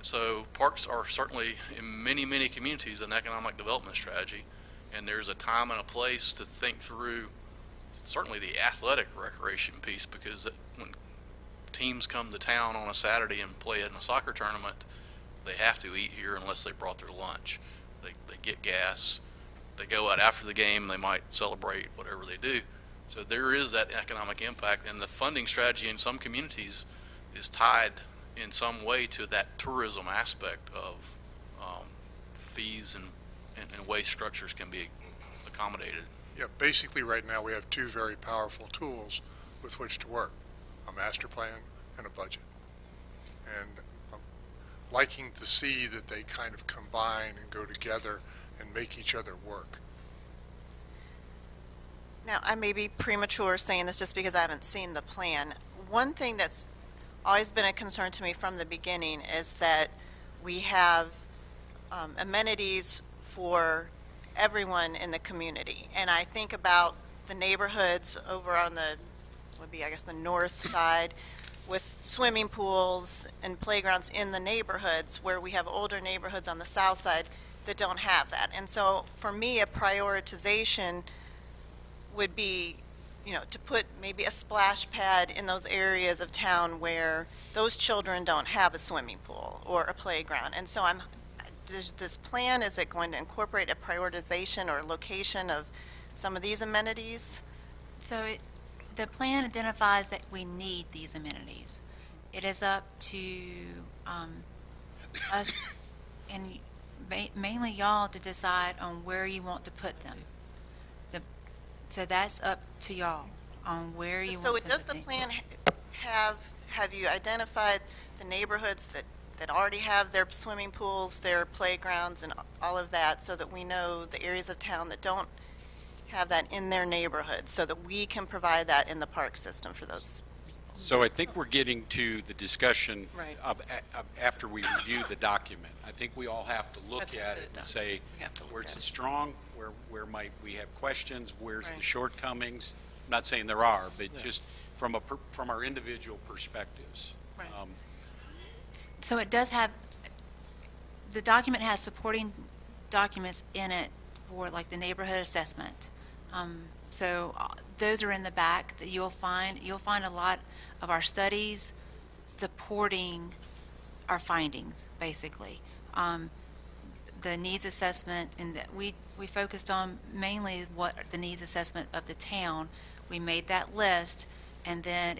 So parks are certainly, in many, many communities, an economic development strategy. And there's a time and a place to think through certainly the athletic recreation piece, because when teams come to town on a Saturday and play in a soccer tournament, they have to eat here unless they brought their lunch. They get gas. They go out after the game, they might celebrate, whatever they do. So there is that economic impact, and the funding strategy in some communities is tied in some way to that tourism aspect of fees and way structures can be accommodated. Yeah, basically right now we have two very powerful tools with which to work, a master plan and a budget. And I'm liking to see that they kind of combine and go together and make each other work. Now, I may be premature saying this just because I haven't seen the plan. One thing that's always been a concern to me from the beginning is that we have amenities for everyone in the community. And I think about the neighborhoods over on the, would be I guess the north side, with swimming pools and playgrounds in the neighborhoods, where we have older neighborhoods on the south side that don't have that. And so for me, a prioritization would be, you know, to put maybe a splash pad in those areas of town where those children don't have a swimming pool or a playground. And so does this plan, is it going to incorporate a prioritization or location of some of these amenities? So the plan identifies that we need these amenities. It is up to us and mainly y'all to decide on where you want to put them. So that's up to y'all on where you want to put them. So does the plan have you identified the neighborhoods that already have their swimming pools, their playgrounds, and all of that, so that we know the areas of town that don't have that in their neighborhood, so that we can provide that in the park system for those? So I think we're getting to the discussion Right. of after we review the document. I think we all have to look at it and say, where's it strong, where might we have questions, where's the Right. shortcomings? I'm not saying there are, but just from our individual perspectives. Right. So it does have, the document has supporting documents in it for like the neighborhood assessment. So those are in the back that you'll find a lot of our studies supporting our findings, basically. The needs assessment, and that we focused on mainly what the needs assessment of the town. We made that list, and then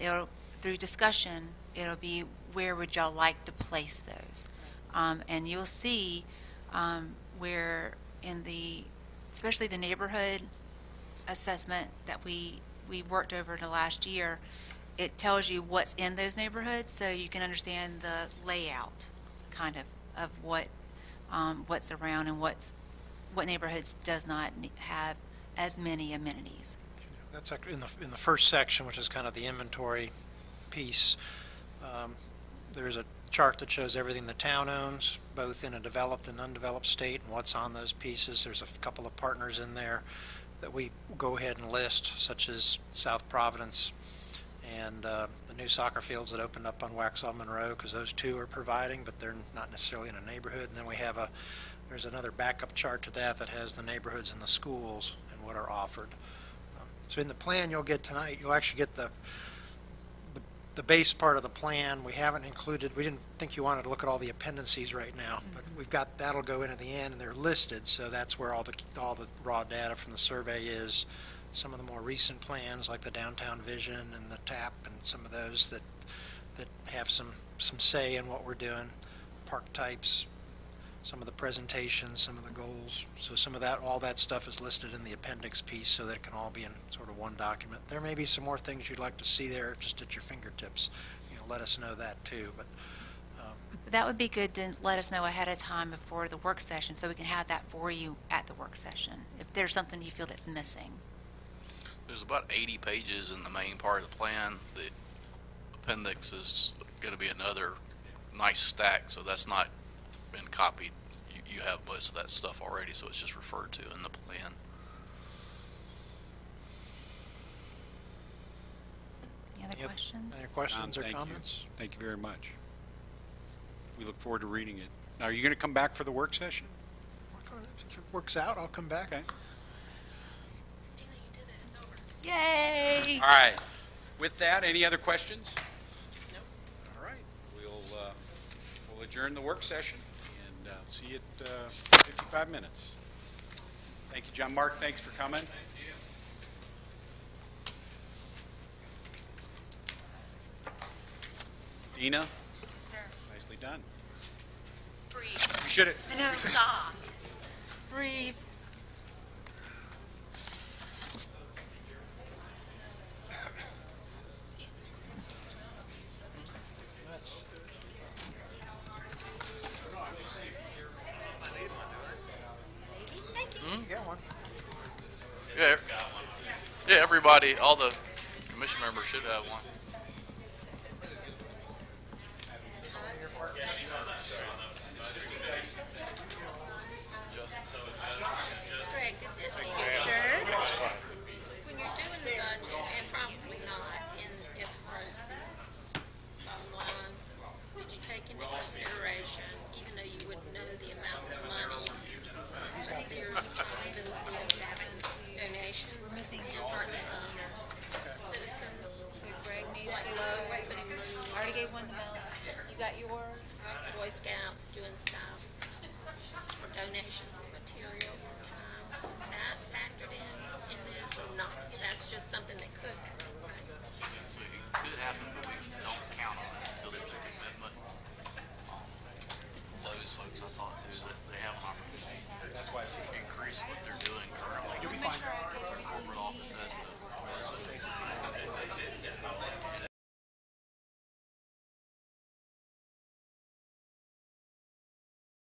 through discussion, it'll be where would y'all like to place those. And you'll see where especially the neighborhood assessment that we worked over the last year, it tells you what's in those neighborhoods, so you can understand the layout kind of what what's around and what's what neighborhoods does not have as many amenities. That's in the first section, which is kind of the inventory piece. There's a chart that shows everything the town owns, both in a developed and undeveloped state, and what's on those pieces. There's a couple of partners in there that we go ahead and list, such as South Providence and the new soccer fields that opened up on Waxhaw Monroe, because those two are providing, but they're not necessarily in a neighborhood. And then we have there's another backup chart to that that has the neighborhoods and the schools and what are offered. So in the plan you'll get tonight, you'll actually get the base part of the plan. We haven't included, we didn't think you wanted to look at all the appendices right now, but we've got, that'll go in at the end, and they're listed, so that's where all the raw data from the survey is. Some of the more recent plans, like the downtown vision and the TAP, and some of those that have some say in what we're doing, park types, some of the presentations, some of the goals. So some of that, all that stuff is listed in the appendix piece so that it can all be in sort of one document. There may be some more things you'd like to see there just at your fingertips. Let us know that too. But that would be good to let us know ahead of time before the work session, so we can have that for you at the work session, if there's something you feel that's missing. There's about 80 pages in the main part of the plan. The appendix is going to be another nice stack, so that's not been copied. You have most of that stuff already, so it's just referred to in the plan. Any other questions? Any questions or Thank comments? you. Thank you very much. We look forward to reading it. Now, are you going to come back for the work session? If it works out, I'll come back. Okay. Dina, you did it. It's over. Yay! All right. With that, any other questions? Nope. All right. We'll adjourn the work session and see you at 55 minutes. Thank you, John. Mark, thanks for coming. Dina? Sir. Nicely done. Breathe. You should have. I know. Stop. Breathe. You got one. Yeah, everybody, all the commission members should have one. Greg, did this get served? When you're doing the budget, and probably not, as far as the bottom line, did you take into consideration, even though you wouldn't know the amount of money, but there's a possibility of having donations and citizens, So Greg needs like to those, putting money I already gave one to Mel. You got yours? Boy Scouts doing stuff for donations of material or time. Is that factored in this or not? That's just something that could happen, right? So it could happen, but we don't count on it until there's a commitment. Those folks I talked to, that they have an opportunity to increase what they're doing currently. You'll be fine. Corporate office has to